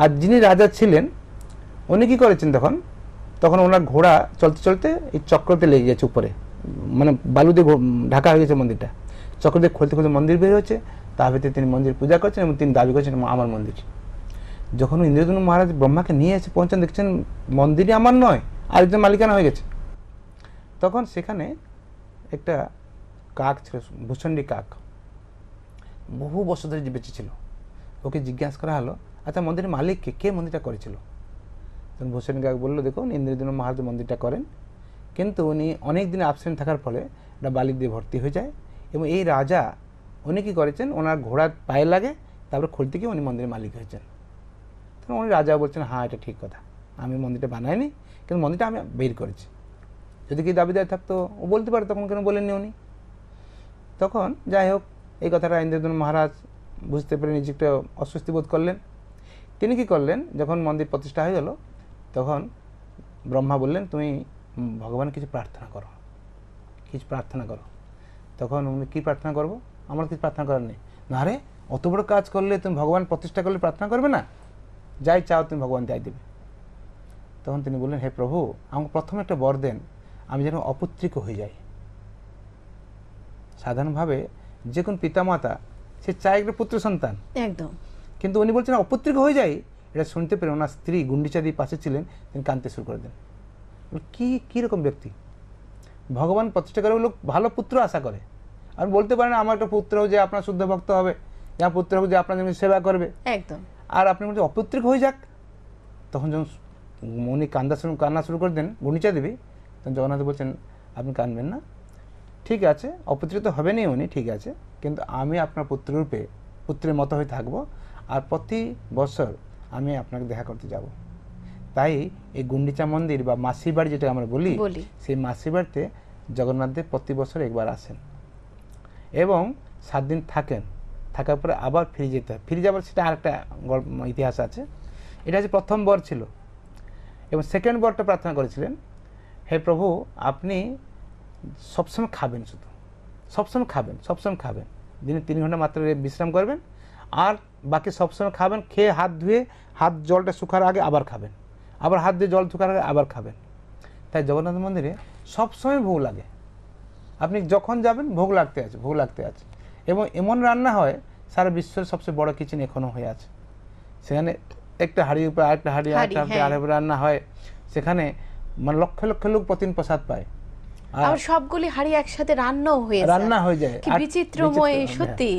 আর যিনি রাজা ছিলেন উনি কি করেছেন, তখন ওনার ঘোড়া চলতে চলতে এই চক্রতে লেগে গেছে উপরে, মানে বালুতে ঢাকা হয়ে গেছে মন্দিরটা। চক্রতে খুলতে খুলতে মন্দির বের হচ্ছে, তার ভিতরে তিনি মন্দির পূজা করছেন এবং তিনি দাবি করছেন আমার মন্দির। যখন ইন্দ্রদ্যুম্ন মহারাজ ব্রহ্মাকে নিয়ে এসে পৌঁছান, দেখছেন মন্দিরই আমার নয়, আরেকজন মালিকানা হয়ে গেছে। তখন সেখানে একটা কাক ছিল, ভূষণ্ডী কাক, বহু বছর ধরে বেঁচে ছিল। ওকে জিজ্ঞাসা করা হলো, আচ্ছা মন্দিরের মালিককে, কে মন্দিরটা করেছিল? তখন ভূষণ্ডী কাক বললো, দেখুন ইন্দ্রদ্যুম্ন মহারাজ মন্দিরটা করেন, কিন্তু উনি অনেক দিন অ্যাবসেন্ট থাকার ফলে এটা বালি দিয়ে ভর্তি হয়ে যায়, এবং এই রাজা উনি কী করেছেন, ওনার ঘোড়ার পায়ে লাগে, তারপরে খুলতে গিয়ে উনি মন্দিরের মালিক হয়েছেন। তখন উনি রাজা বলছেন, হ্যাঁ এটা ঠিক কথা, আমি মন্দিরটা বানাইনি, কিন্তু মন্দিরটা আমি বের করেছি। যদি কি দাবিদার থাকতো ও বলতে পারে, তখন কেন বলেননি উনি? তখন যাই হোক, এই কথাটা ইন্দ্রদ্যুম্ন মহারাজ বুঝতে পেরে নিজে একটা অস্বস্তি বোধ করলেন। তিনি কি করলেন, যখন মন্দির প্রতিষ্ঠা হয়ে গেল, তখন ব্রহ্মা বললেন, তুমি ভগবান কিছু প্রার্থনা করো, কিছু প্রার্থনা করো। তখন উনি কী প্রার্থনা করবো? আমার কিছু প্রার্থনা করার নেই। না রে, অত বড় কাজ করলে, তুমি ভগবান প্রতিষ্ঠা করলে প্রার্থনা করবে না? যাই চাও তুমি ভগবান তাই দেবে। তখন তিনি বললেন, হে প্রভু, আমাকে প্রথমে একটা বর দেন, আমি যেন অপুত্রিক হয়ে যাই। সাধারণভাবে যে কোন পিতামাতা সে চায় একটা পুত্র সন্তান, একদম, কিন্তু উনি বলছেন অপুত্রিক হয়ে যায়। এটা শুনতে পেরে ওনার স্ত্রী গুন্ডিচাদি পাশে ছিলেন, তিনি কাঁদতে শুরু করে দেন। কীরকম ব্যক্তি? ভগবান প্রতিষ্ঠা করে লোক ভালো পুত্র আশা করে, আর বলতে পারেন আমার একটা পুত্র হোক যে আপনার শুদ্ধ ভক্ত হবে, যা পুত্র হোক যে আপনার জন্য সেবা করবে, একদম। আর আপনি বলছেন অপুত্রিক হয়ে যাক। তখন যখন উনি কান্না শুরু করে দেন গুন্ডিচা দেবী, তখন জগন্নাথ বলছেন, আপনি কাঁদবেন না, ঠিক আছে, অপুত্রিত হবেনই উনি, ঠিক আছে, কিন্তু আমি আপনার পুত্ররূপে পুত্রের মতো হয়ে থাকবো, আর প্রতি বছর আমি আপনাকে দেখা করতে যাব। তাই এই গুন্ডিচা মন্দির বা মাসির বাড়ি যেটা আমরা বলি, সেই মাসির বাড়িতে জগন্নাথদেব প্রতি বছর একবার আসেন এবং 7 দিন থাকেন। থাকার পরে আবার ফিরে যেতে হয়। ফিরে যাবার সেটা আরেকটা ইতিহাস আছে। এটা হচ্ছে প্রথম বর ছিল, এবং সেকেন্ড বরটা প্রার্থনা করেছিলেন, হে প্রভু, আপনি সবসময় খাবেন, শুধু সবসময় খাবেন, সবসময় খাবেন, দিনে 3 ঘন্টা মাত্র বিশ্রাম করবেন, আর বাকি সবসময় খাবেন, খেয়ে হাত ধুয়ে হাত জলটা শুকার আগে আবার খাবেন, আবার হাত দিয়ে জল শুকার আগে আবার খাবেন। তাই জগন্নাথ মন্দিরে সবসময় ভোগ লাগে, আপনি যখন যাবেন ভোগ লাগতে আছে, ভোগ লাগতে আছে। এবং এমন রান্না হয়, সারা বিশ্বের সবচেয়ে বড় কিচেন এখনও হয়ে আছে। সেখানে একটা হাঁড়ির উপরে আরেকটা হাঁড়ি, আরেকটা রান্না হয়, সেখানে মানে লক্ষ লক্ষ লোক প্রতিদিন প্রসাদ পায়, আর সবগুলি হাঁড়ি একসাথে রান্না হয়ে যায়। কি বিচিত্রময়, সত্যি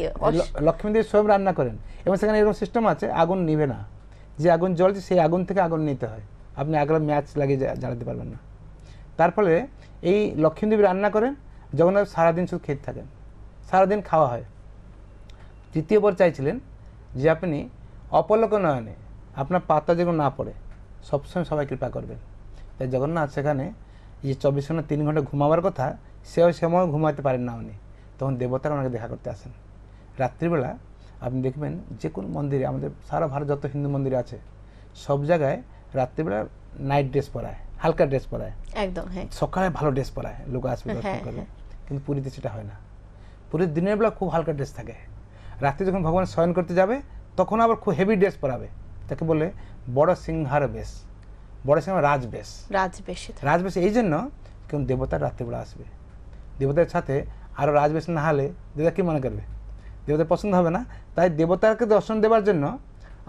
লক্ষ্মীদেব সব রান্না করেন। এবং সেখানে এরকম সিস্টেম আছে, আগুন নিভে না, যে আগুন জ্বলছে সেই আগুন থেকে আগুন নিতে হয়, আপনি আগলা ম্যাচ লাগিয়ে জ্বালাতে পারবেন না। তার ফলে এই লক্ষ্মীদেবী রান্না করেন, জগন্নাথ সারাদিন শুধু খেতে থাকেন, সারাদিন খাওয়া হয়। তৃতীয়বার চাইছিলেন যে আপনি অপলক নয়নে আপনার পাতা যেগুলো না পড়ে সবসময় সবাই কৃপা করবেন। তাই জগন্নাথ সেখানে যে 24 ঘন্টা 3 ঘন্টা ঘুমাবার কথা, সেও সময় ঘুমাতে পারেন না উনি, তখন দেবতারা ওনাকে দেখা করতে আসেন। রাত্রিবেলা আপনি দেখবেন যে কোনো মন্দিরে, আমাদের সারা ভারত যত হিন্দু মন্দির আছে সব জায়গায় রাত্রিবেলা নাইট ড্রেস পরায়, হালকা ড্রেস পরায়, একদম, হ্যাঁ, সকালে ভালো ড্রেস পরায়, লোক আসবে দর্শন করবে। কিন্তু পুরীতে সেটা হয় না। পুরীর দিনের বেলা খুব হালকা ড্রেস থাকে, রাত্রে যখন ভগবান শয়ন করতে যাবে তখন আবার খুব হেভি ড্রেস পরাবে, তাকে বলে বড় সিংহার বেশ, বড় সিংহার রাজবেশ। রাজবেশ এই জন্য কেউ দেবতার রাত্রিবেলা আসবে, দেবতার সাথে আরও রাজবেশ না হলে দেবতা কী মনে করবে, দেবতার পছন্দ হবে না। তাই দেবতাকে দর্শন দেওয়ার জন্য,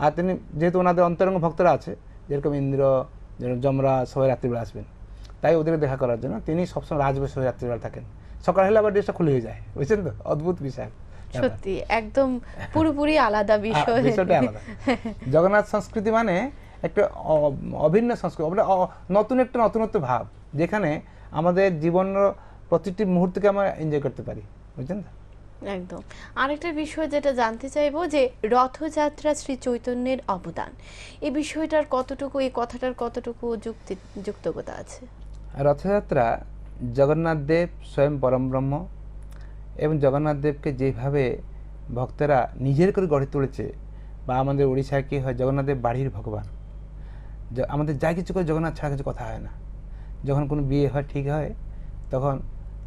আর তিনি যেহেতু ওনাদের অন্তরঙ্গ ভক্তরা আছে, যেরকম ইন্দ্র, যেরকম যমরাজ, সবাই রাত্রিবেলা আসবেন, তাই ওদেরকে দেখা করার জন্য তিনি সবসময় রাজবেশ হয়ে রাত্রিবেলা থাকেন। সকাল হলে আবার ড্রেসটা খুলে হয়ে যায়, বুঝছেন তো, অদ্ভুত বিষয়। সত্যি একদম পুরোপুরি আলাদা বিষয়। বিষয়টা আলাদা। জগন্নাথ সংস্কৃতি মানে একটা অভিন্ন সংস্কৃতি, নতুন একটা নতুনত্ব ভাব, যেখানে আমাদের জীবনের প্রতিটি মুহূর্তকে আমরা এনজয় করতে পারি, বুঝছেন তো। একদম। আরেকটা বিষয় যেটা জানতে চাইবো যে রথযাত্রা শ্রী চৈতন্যের অবদান, এই বিষয়টার কতটুকু, এই কথাটার কতটুকু যুক্তিযুক্ততা আছে? রথযাত্রা জগন্নাথ দেব স্বয়ং পরম ব্রহ্ম, এবং জগন্নাথ দেবকে যেভাবে ভক্তরা নিজের করে গড়ে তুলেছে, বা আমাদের উড়িষ্যায় কী হয়, জগন্নাথ দেব বাড়ির ভগবান। আমাদের যা কিছু করে জগন্নাথ ছাড়া কিছু কথা হয় না। যখন কোনো বিয়ে হয়, ঠিক হয়, তখন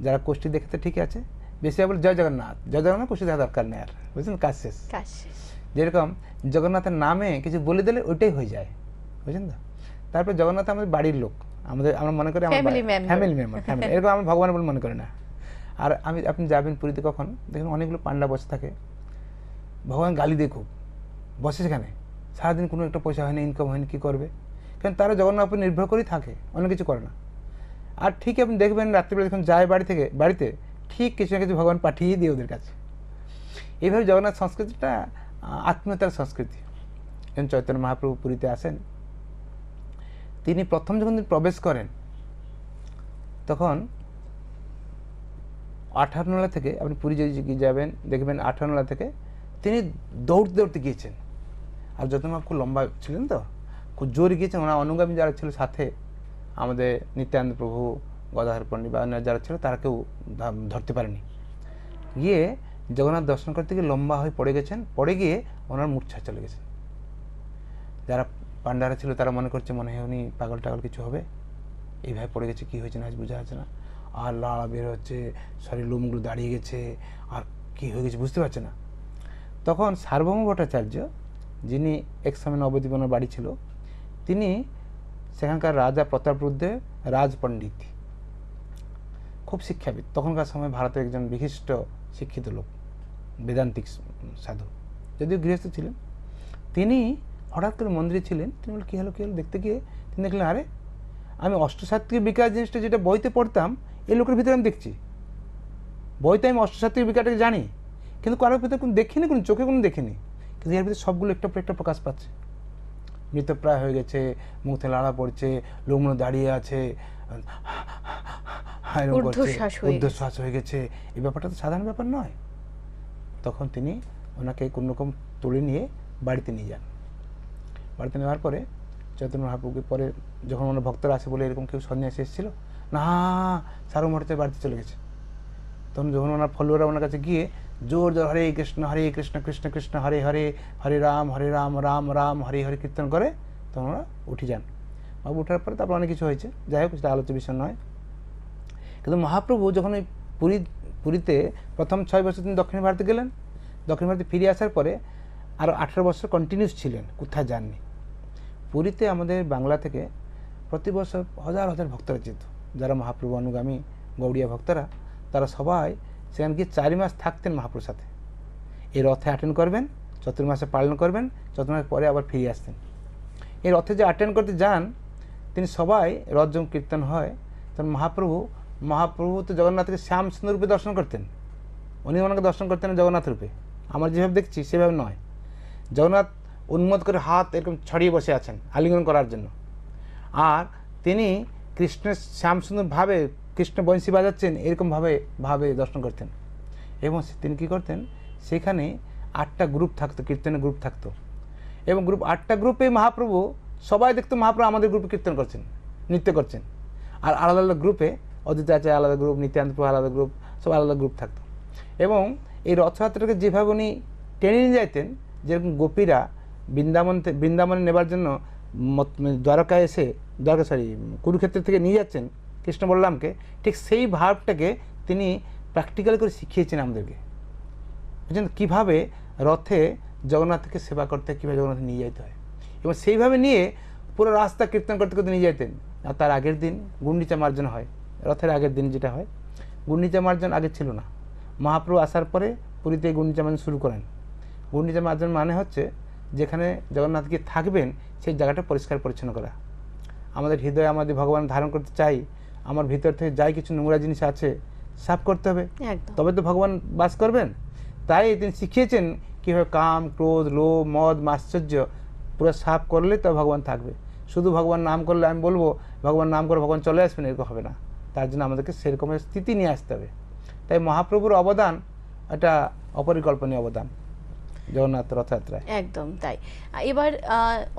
যারা কোষ্ঠী দেখতে ঠিক আছে, বেশি বলে জয় জগন্নাথ, জয় জগন্নাথ, কোষ্ঠী দেখা দরকার নেই আর, বুঝলেন, কাজ শেষ। যেরকম জগন্নাথের নামে কিছু বলে দিলে ওইটাই হয়ে যায়, বুঝলেন তো। তারপর জগন্নাথ আমাদের বাড়ির লোক, আমরা মনে করি ফ্যামিলি মেম্বার, এরকম আমরা ভগবানের বলে মনে করি না। আর আপনি যাবেন পুরীতে, কখন দেখুন অনেকগুলো পান্ডা বসে থাকে, ভগবান গালি দিয়ে খুব বসে সেখানে, সারাদিন কোনো একটা পয়সা হয়নি, ইনকাম হয়নি, কী করবে, কারণ তারা জগন্নাথ উপর নির্ভর করেই থাকে, অন্য কিছু করে না। আর ঠিক আপনি দেখবেন রাত্রিবেলা যখন যায় বাড়িতে ঠিক কিছু না কিছু ভগবান পাঠিয়ে দিয়ে ওদের কাছে। এইভাবে জগন্নাথ সংস্কৃতিটা আত্মীয়তার সংস্কৃতি। যখন চৈতন্য মহাপ্রভু পুরীতে আসেন, তিনি প্রথম যখন প্রবেশ করেন, তখন 18 থেকে, আপনি পুরী যদি যাবেন দেখবেন 18 থেকে তিনি দৌড়তে দৌড়তে গিয়েছেন। আর চৈতন্য মহাপ্রভু খুব লম্বা ছিলেন, তো খুব জোরে গিয়েছেন। ওনার অনুগামী যারা ছিল সাথে, আমাদের নিত্যানন্দ প্রভু, গদাধর পণ্ডিত বা অন্য যারা ছিল, তারা কেউ ধরতে পারেনি। গিয়ে জগন্নাথ দর্শন করতে গিয়ে লম্বা হয়ে পড়ে গেছেন, পড়ে গিয়ে ওনার মূর্ছা চলে গেছেন। যারা পান্ডারা ছিল তারা মনে করছে মনে হয় উনি পাগল টাগল কিছু হবে, এইভাবে পড়ে গেছে, কী হয়েছে না বোঝা যাচ্ছে না, আর লাড়া বের হচ্ছে, শরীর লোমগুলো দাঁড়িয়ে গেছে, আর কী হয়ে গেছে বুঝতে পারছে না। তখন সার্বভৌম ভট্টাচার্য, যিনি এক সময় নবদ্বীপের বাড়ি ছিল, তিনি সেখানকার রাজা প্রতাপরুদ্রের রাজপণ্ডিত, খুব শিক্ষাবিদ, তখনকার সময় ভারতের একজন বিশিষ্ট শিক্ষিত লোক, বেদান্তিক সাধু, যদিও গৃহস্থ ছিলেন। তিনি হঠাৎ করে মন্দিরে ছিলেন, তিনি বলে কী হলো দেখতে গিয়ে তিনি দেখলেন, আরে আমি অষ্টসাত্ত্বিক বিকাশ জিনিসটা যেটা বইতে পড়তাম, এই লোকের ভিতরে আমি দেখছি। বইতে আমি অষ্টসাত্ত্বিক বিকাশটাকে জানি, কিন্তু কারোর ভিতরে কোনো দেখিনি, কোনো চোখে কোনো দেখিনি, কিন্তু এর ভিতরে সবগুলো একটা পর একটা প্রকাশ পাচ্ছে। মৃতপ্রায় হয়ে গেছে, মুখ থেকে লাড়া পড়ছে, লোমগুলো দাঁড়িয়ে আছে, ঊর্ধ্বশ্বাস হয়ে গেছে। এই ব্যাপারটা তো সাধারণ ব্যাপার নয়। তখন তিনি ওনাকে কোনোরকম তুলে নিয়ে বাড়িতে নিয়ে যান। বাড়িতে নেওয়ার পরে চৈতন্য মহাপ্রভুকে পরে যখন ওনার ভক্তরা আসে বলে এরকম কেউ সন্ন্যাসী এসেছিল না, সার্বভৌমভট্টাচার্য বাড়িতে চলে গেছে। তখন যখন ওনার ফলোয়াররা ওনার কাছে গিয়ে জোর হরে কৃষ্ণ কৃষ্ণ কৃষ্ণ হরে হরে, হরে রাম রাম রাম হরে হরে কীর্তন করে, তখন ওরা উঠে যান। বাবু ওঠার পরে তারপর অনেক কিছু হয়েছে, যাই হোক সেটা আলোচ্য বিষয় নয়। কিন্তু মহাপ্রভু যখন ওই পুরীতে প্রথম 6 বছর তিনি দক্ষিণ ভারতে গেলেন, দক্ষিণ ভারতে ফিরে আসার পরে আরও 18 বছর কন্টিনিউস ছিলেন, কোথায় যাননি। পুরীতে আমাদের বাংলা থেকে প্রতি বছর হাজার হাজার ভক্তরা যেত, যারা মহাপ্রভু অনুগামী গৌড়িয়া ভক্তরা, তারা সবাই সেখানে গিয়ে 4 মাস থাকতেন মহাপ্রভুর সাথে। এই রথে অ্যাটেন্ড করবেন, চতুর্মাসে পালন করবেন, চতুর্মাস পরে আবার ফিরে আসতেন। এই রথে যে অ্যাটেন্ড করতে যান, তিনি সবাই রথ যখন কীর্তন হয়, তখন মহাপ্রভু তো জগন্নাথকে শ্যাম সুন্দর রূপে দর্শন করতেন, উনি ওনাকে দর্শন করতেন জগন্নাথ রূপে। আমরা যেভাবে দেখছি সেভাবে নয়। জগন্নাথ উন্মত করে হাত এরকম ছড়িয়ে বসে আছেন আলিঙ্গন করার জন্য, আর তিনি কৃষ্ণের শ্যামসুন্দর ভাবে কৃষ্ণ বংশী বাজাচ্ছেন, এরকমভাবে দর্শন করতেন। এবং তিনি কী করতেন, সেখানে 8টা গ্রুপ থাকতো, কীর্তনের গ্রুপ থাকতো, এবং 8টা গ্রুপে মহাপ্রভু সবাই দেখতো মহাপ্রভু আমাদের গ্রুপে কীর্তন করছেন, নৃত্য করছেন, আর আলাদা আলাদা গ্রুপে অদ্বৈত আচার্য আলাদা গ্রুপ, নিত্যান্ত প্রভু আলাদা গ্রুপ, সব আলাদা গ্রুপ থাকতো। এবং এই রথযাত্রাকে যেভাবে উনি টেনে নিয়ে যাইতেন, যেরকম গোপীরা বৃন্দাবনে নেবার জন্য দ্বারকায় এসে কুরুক্ষেত্র থেকে নিয়ে যাচ্ছেন কৃষ্ণ বলরামকে, ঠিক সেই ভাবটাকে তিনি প্র্যাকটিক্যাল করে শিখিয়েছেন আমাদেরকে। বুঝলেন কীভাবে রথে জগন্নাথকে সেবা করতে, কীভাবে জগন্নাথ নিয়ে যেতে হয়, এবং সেইভাবে নিয়ে পুরো রাস্তা কীর্তন করতে করতে নিয়ে যেতেন। আর তার আগের দিন গুন্ডিচা মার্জন হয়, রথের আগের দিন যেটা হয়। গুন্ডিচা মার্জন আগে ছিল না, মহাপ্রভু আসার পরে পুরীতে গুন্ডিচা মার্জন শুরু করেন। গুন্ডিচা মার্জন মানে হচ্ছে যেখানে জগন্নাথকে থাকবেন সেই জায়গাটা পরিষ্কার পরিচ্ছন্ন করা। আমাদের হৃদয়ে আমাদের ভগবান ধারণ করতে চাই, আমার ভিতর থেকে যাই কিছু নোংরা জিনিস আছে সাফ করতে হবে, তবে তো ভগবান বাস করবেন। তাই তিনি শিখিয়েছেন কীভাবে কাম, ক্রোধ, লোভ, মদ, মাশ্চর্য পুরো সাফ করলে তো ভগবান থাকবে। শুধু ভগবান নাম করলে আমি বলবো ভগবান নাম করে ভগবান চলে আসবেন, এরকম হবে না। তার জন্য আমাদেরকে সেরকমের স্থিতি নিয়ে আসতে হবে। তাই মহাপ্রভুর অবদান এটা অপরিকল্পনীয় অবদান জগন্নাথ রথযাত্রায়। একদম তাই। এবার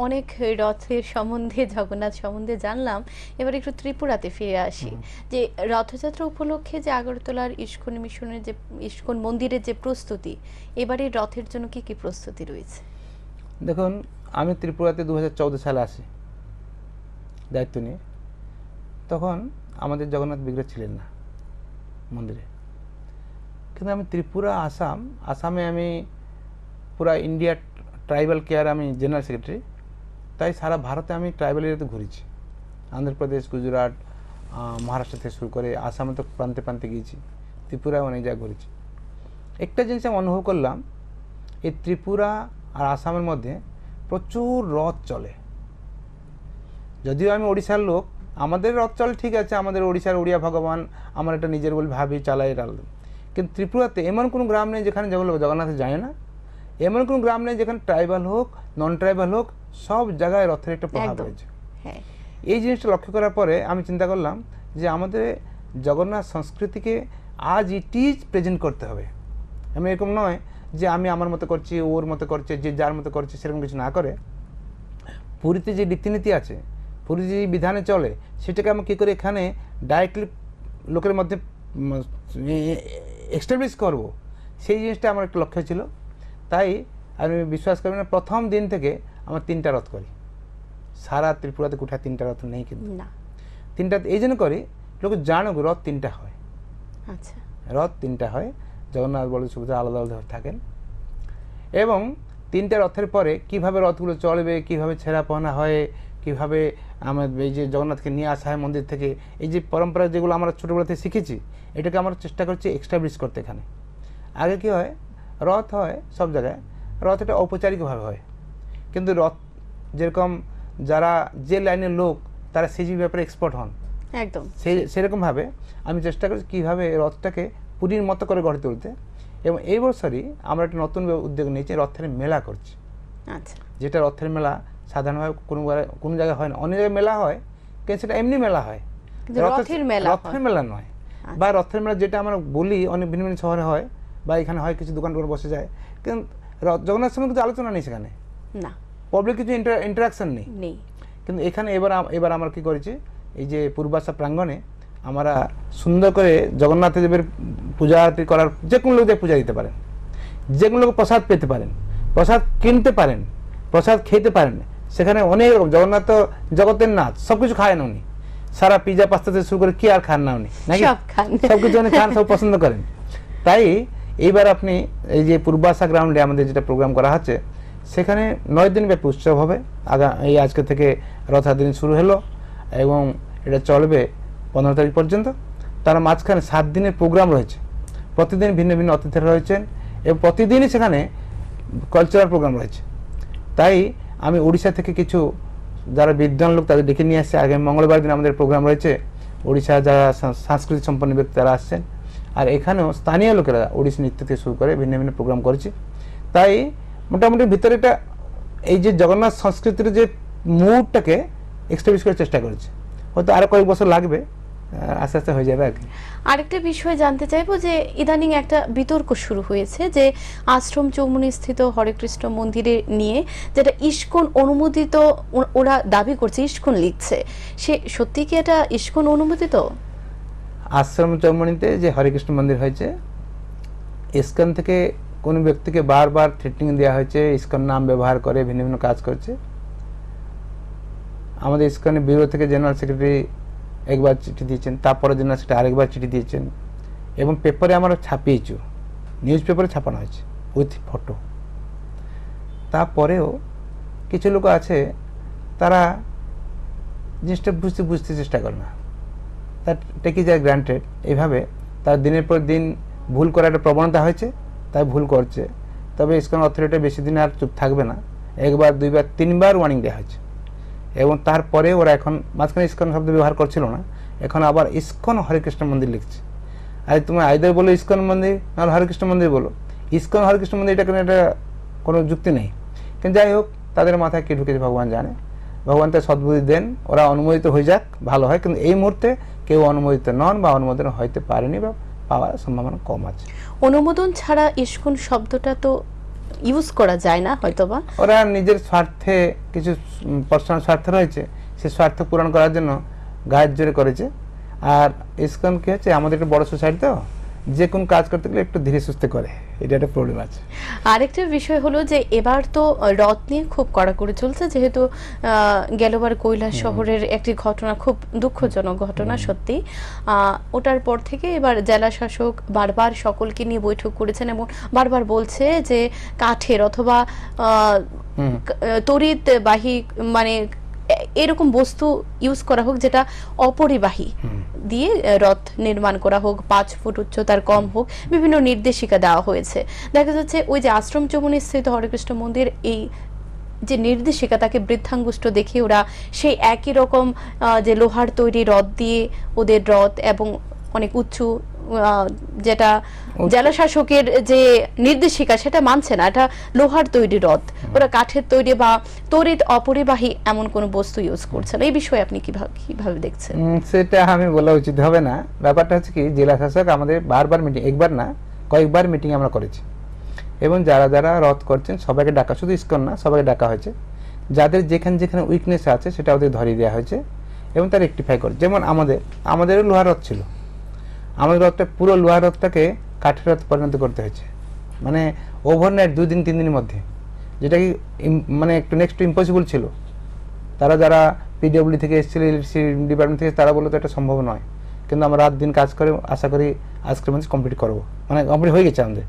অনেক রথের সম্বন্ধে, জগন্নাথ সম্বন্ধে জানলাম, এবার একটু ত্রিপুরাতে ফিরে আসি। যে রথযাত্রা উপলক্ষে যে আগরতলার ইস্কন মিশনের যে ইস্কন মন্দিরের যে প্রস্তুতি, এবারে রথের জন্য কি কি প্রস্তুতি রয়েছে? দেখুন, আমি ত্রিপুরাতে 2014 সালে আসি দায়িত্ব নিয়ে। তখন আমাদের জগন্নাথ বিগ্রহ ছিলেন না মন্দিরে, কিন্তু আমি ত্রিপুরা, আসামে আমি পুরা ইন্ডিয়া ট্রাইবাল কেয়ার আমি জেনারেল সেক্রেটারি। তাই সারা ভারতে আমি ট্রাইবাল এরিয়াতে ঘুরেছি, অন্ধ্রপ্রদেশ, গুজরাট, মহারাষ্ট্র থেকে শুরু করে আসামে তো প্রান্তে প্রান্তে গিয়েছি, ত্রিপুরায় অনেক জায়গায় ঘুরেছি। একটা জিনিস আমি অনুভব করলাম, এই ত্রিপুরা আর আসামের মধ্যে প্রচুর রথ চলে। যদিও আমি ওড়িশার লোক, আমাদের রথ চলে ঠিক আছে, আমাদের ওড়িশার ওড়িয়া ভগবান আমার এটা নিজের বলে ভাবি, চালাই রাখলাম। কিন্তু ত্রিপুরাতে এমন কোনো গ্রাম নেই যেখানে জগন্নাথে যায় না, এমন কোনো গ্রাম নেই যেখানে ট্রাইবাল হোক, নন ট্রাইবাল হোক, সব জায়গায় রথের একটা প্রভাব রয়েছে। এই জিনিসটা লক্ষ্য করার পরে আমি চিন্তা করলাম যে আমাদের জগন্নাথ সংস্কৃতিকে আজ ইট ইজ প্রেজেন্ট করতে হবে। আমি এরকম নয় যে আমি আমার মতো করছি, ওর মতো করছে, যে যার মতো করছে, সেরকম কিছু না করে পুরীতে যে রীতিনীতি আছে, পুরীতে যে বিধানে চলে, সেটাকে আমি কী করে এখানে ডাইরেক্টলি লোকের মধ্যে এস্টাবলিশ করব, সেই জিনিসটা আমার একটা লক্ষ্য ছিল। তাই আমি বিশ্বাস করি না, প্রথম দিন থেকে আমার 3টা রথ করি। সারা ত্রিপুরাতে কোথায় 3টা রথ নেই, কিন্তু 3টা এই জন্য করি লোক জানুক রথ 3টা হয়। আচ্ছা, রথ 3টা হয়, জগন্নাথ বলদেব সুভদ্রা আলাদা আলাদা থাকেন। এবং 3টা রথের পরে কিভাবে রথগুলো চলবে, কিভাবে ছেঁড়া পহনা হয়, কিভাবে আমাদের এই যে জগন্নাথকে নিয়ে আসা হয় মন্দির থেকে, এই যে পরম্পরা যেগুলো আমরা ছোটোবেলা থেকে শিখেছি, এটাকে আমরা চেষ্টা করছি এক্সটাবলিশ করতে এখানে। আগে কি হয়, রথ হয় সব জায়গায়, রথ এটা ঔপচারিকভাবে হয়, কিন্তু রথ যেরকম যারা যে লাইনের লোক তারা সেই ব্যাপারে এক্সপার্ট হন, একদম সেরকমভাবে আমি চেষ্টা করছি কীভাবে রথটাকে পুরীর মতো করে গড়ে তুলতে। এবং এই বছরই আমরা একটা নতুন উদ্যোগ নিয়েছি, রথের মেলা করছি। আচ্ছা, যেটা রথের মেলা সাধারণভাবে কোনো জায়গায় হয় না, অনেক জায়গায় মেলা হয়, কিন্তু সেটা এমনি মেলা হয়, রথের মেলা নয়। বা রথের মেলা যেটা আমরা বলি অনেক ভিন্ন ভিন্ন শহরে হয়, বা এখানে হয় কিছু দোকান টোকান বসে যায়, কিন্তু জগন্নাথ সঙ্গে কিছু আলোচনা নেই সেখানে, না পাবলিক কিছু ইন্টারাকশন নেই। কিন্তু এখানে এবার আমরা কি করেছি, এই যে পূর্বাশা প্রাঙ্গণে আমরা সুন্দর করে জগন্নাথ দেবের পূজা আরতি করার, যে কোনো লোক পূজা দিতে পারেন, যে কোনো লোক প্রসাদ পেতে পারেন, প্রসাদ কিনতে পারেন, প্রসাদ খেতে পারেন। সেখানে অনেক রকম, জগন্নাথ তো জগতের নাথ, সব কিছু খায় না উনি, সারা পিজা পাস্তা থেকে শুরু করে কি আর খান না উনি, নাকি সব কিছু উনি খান, সব পছন্দ করেন। তাই এইবার আপনি এই যে পূর্বাশা গ্রাউন্ডে আমাদের যেটা প্রোগ্রাম করা হচ্ছে, সেখানে 9 দিন ব্যাপী উৎসব হবে। এই আজকে থেকে রথের দিন শুরু হলো এবং এটা চলবে 15 তারিখ পর্যন্ত। তার মাঝখানে 7 দিনের প্রোগ্রাম রয়েছে, প্রতিদিন ভিন্ন ভিন্ন অতিথিরা রয়েছেন এবং প্রতিদিনই সেখানে কালচারাল প্রোগ্রাম রয়েছে। তাই আমি উড়িষ্যা থেকে কিছু যারা বিদ্বান লোক তাদের ডেকে নিয়ে আসছে। আগামী মঙ্গলবার দিন আমাদের প্রোগ্রাম রয়েছে, উড়িষ্যা যারা সাংস্কৃতিক সম্পন্ন ব্যক্তি তারা আসছেন, আর এখানেও স্থানীয় লোকেরা ওড়িশি নৃত্য থেকে শুরু করে ভিন্ন ভিন্ন প্রোগ্রাম করেছি। তাই মোটামুটি ভিতরে এটা এই যে জগন্নাথ সংস্কৃতির যে মুডটাকে এক্সটাবলিশ করার চেষ্টা করেছে। হয়তো আরো কয়েক বছর লাগবে, আস্তে আস্তে হয়ে যাবে আর কি। আরেকটা বিষয় জানতে চাইবো যে ইদানিং একটা বিতর্ক শুরু হয়েছে যে আশ্রম চৌমুনি স্থিত হরেকৃষ্ণ মন্দিরে নিয়ে, যেটা ইস্কন অনুমোদিত, ওরা দাবি করছে, ইস্কন লিখছে, সে সত্যি কি এটা ইস্কন অনুমোদিত? আশ্রম চৌমুহনীতে যে হরেকৃষ্ণ মন্দির হয়েছে, ইসকন থেকে কোনো ব্যক্তিকে বারবার থ্রেটনিং দেওয়া হয়েছে, ইসকন নাম ব্যবহার করে ভিন্ন ভিন্ন কাজ করছে। আমাদের ইসকনের ব্যুরো থেকে জেনারেল সেক্রেটারি একবার চিঠি দিয়েছেন, তারপরে জেনারেল সেক্রেটারি আরেকবার চিঠি দিয়েছেন, এবং পেপারে আমরা ছাপিয়েছি, নিউজ পেপারে ছাপানো হয়েছে উইথ ফটো। তারপরেও কিছু লোক আছে তারা জিনিসটা বুঝতে চেষ্টা করে না, তার টেকি যায় গ্রান্টেড। এইভাবে তার দিনের পর দিন ভুল করার একটা প্রবণতা হয়েছে, তাই ভুল করছে। তবে ইসকন অথরিটি বেশি দিন আর চুপ থাকবে না, একবার দুইবার তিনবার ওয়ার্নিং দেওয়া হয়েছে, এবং তারপরে ওরা এখন মাঝখানে ইসকন শব্দ ব্যবহার করছিল না, এখন আবার ইসকন হরেকৃষ্ণ মন্দির লিখছে। আর তুমি আইদার বলো ইসকন মন্দির, নাহলে হরেকৃষ্ণ মন্দির বলো। ইসকন হরেকৃষ্ণ মন্দির এটা কোনো যুক্তি নেই। কিন্তু যাই হোক, তাদের মাথায় কী ঢুকেছে ভগবান জানে, ভগবান তার সদ্বুদ্ধি দেন, ওরা অনুমোদিত হয়ে যাক, ভালো হয়। কিন্তু এই মুহূর্তে কেউ অনুমোদিত নন বা অনুমোদন হইতে পারেনি বা পাওয়ার সম্ভাবনা কম আছে। অনুমোদন ছাড়া ইসকন শব্দটা তো ইউজ করা যায় না হয়তোবা। ওরা নিজের স্বার্থে, কিছু পার্সোনাল স্বার্থ রয়েছে, সেই স্বার্থ পূরণ করার জন্য গায়ের জোরে করেছে। আর ইসকন কি হচ্ছে, আমাদের একটা বড় সোসাইটি, তো যে কোন কাজ করতে গেলে একটু ধীরে সুস্থে করে, এটা একটা প্রবলেম আছে। আরেকটা বিষয় হলো যে এবার তো রথ নিয়ে খুব কড়াকড়ি চলছে, যেহেতু গেলবার কৈলাস শহরের একটি ঘটনা, খুব দুঃখজনক ঘটনা সত্যি। ওটার পর থেকে এবার জেলা শাসক বারবার সকলকে নিয়ে বৈঠক করেছেন এবং বারবার বলছে যে কাঠের অথবা তড়িৎবাহী মানে এরকম বস্তু ইউজ করা হোক যেটা অপরিবাহী দিয়ে রথ নির্মাণ করা হোক, 5 ফুট উচ্চতার কম হোক, বিভিন্ন নির্দেশিকা দেওয়া হয়েছে। দেখা যাচ্ছে ওই যে আশ্রম চৌমুহনী স্থিত হরেকৃষ্ণ মন্দির, এই যে নির্দেশিকা তাকে বৃদ্ধাঙ্গুষ্ঠ দেখে ওরা সেই একই রকম যে লোহার তৈরি রথ দিয়ে ওদের রথ, এবং অনেক উঁচু, যেটা জেলা শাসকের যে নির্দেশিকা সেটা মানছে না, এটা লোহার তৈরি রথ, ওরা কাঠের তৈরি বা তড়িৎ অপরিবাহী এমন কোন বস্তু ইউজ করছে না। এই বিষয়ে আপনি কিভাবে দেখছেন? সেটা আমি বলা উচিত হবে না। ব্যাপারটা হচ্ছে কি, জেলা শাসক আমাদের বারবার মিটিং, একবার না কয়েকবার মিটিং আমরা করেছি, এবং যারা যারা রথ করছেন সবাইকে ডাকা, শুধু ইসকন না সবাইকে ডাকা হয়েছে। যাদের যেখানে যেখানে উইকনেস আছে সেটা ওদের ধরিয়ে দেওয়া হয়েছে এবং তারা রেকটিফাই করে। যেমন আমাদেরও লোহার রথ ছিল, আমাদের রথটা পুরো লোহার রথটাকে কাঠের রথ পরিণত করতে হয়েছে, মানে ওভারনাইট 2 দিন 3 দিনের মধ্যে, যেটা কি মানে একটু নেক্সট টু ইম্পসিবল ছিল। তারা যারা পিডব্লিউ থেকে এসেছিল, ইলেকট্রিসিটি ডিপার্টমেন্ট থেকে, তারা বললো তো এটা সম্ভব নয়, কিন্তু আমরা রাত দিন কাজ করে আশা করি আজকের মধ্যে কমপ্লিট করবো, মানে কমপ্লিট হয়ে গেছে আমাদের।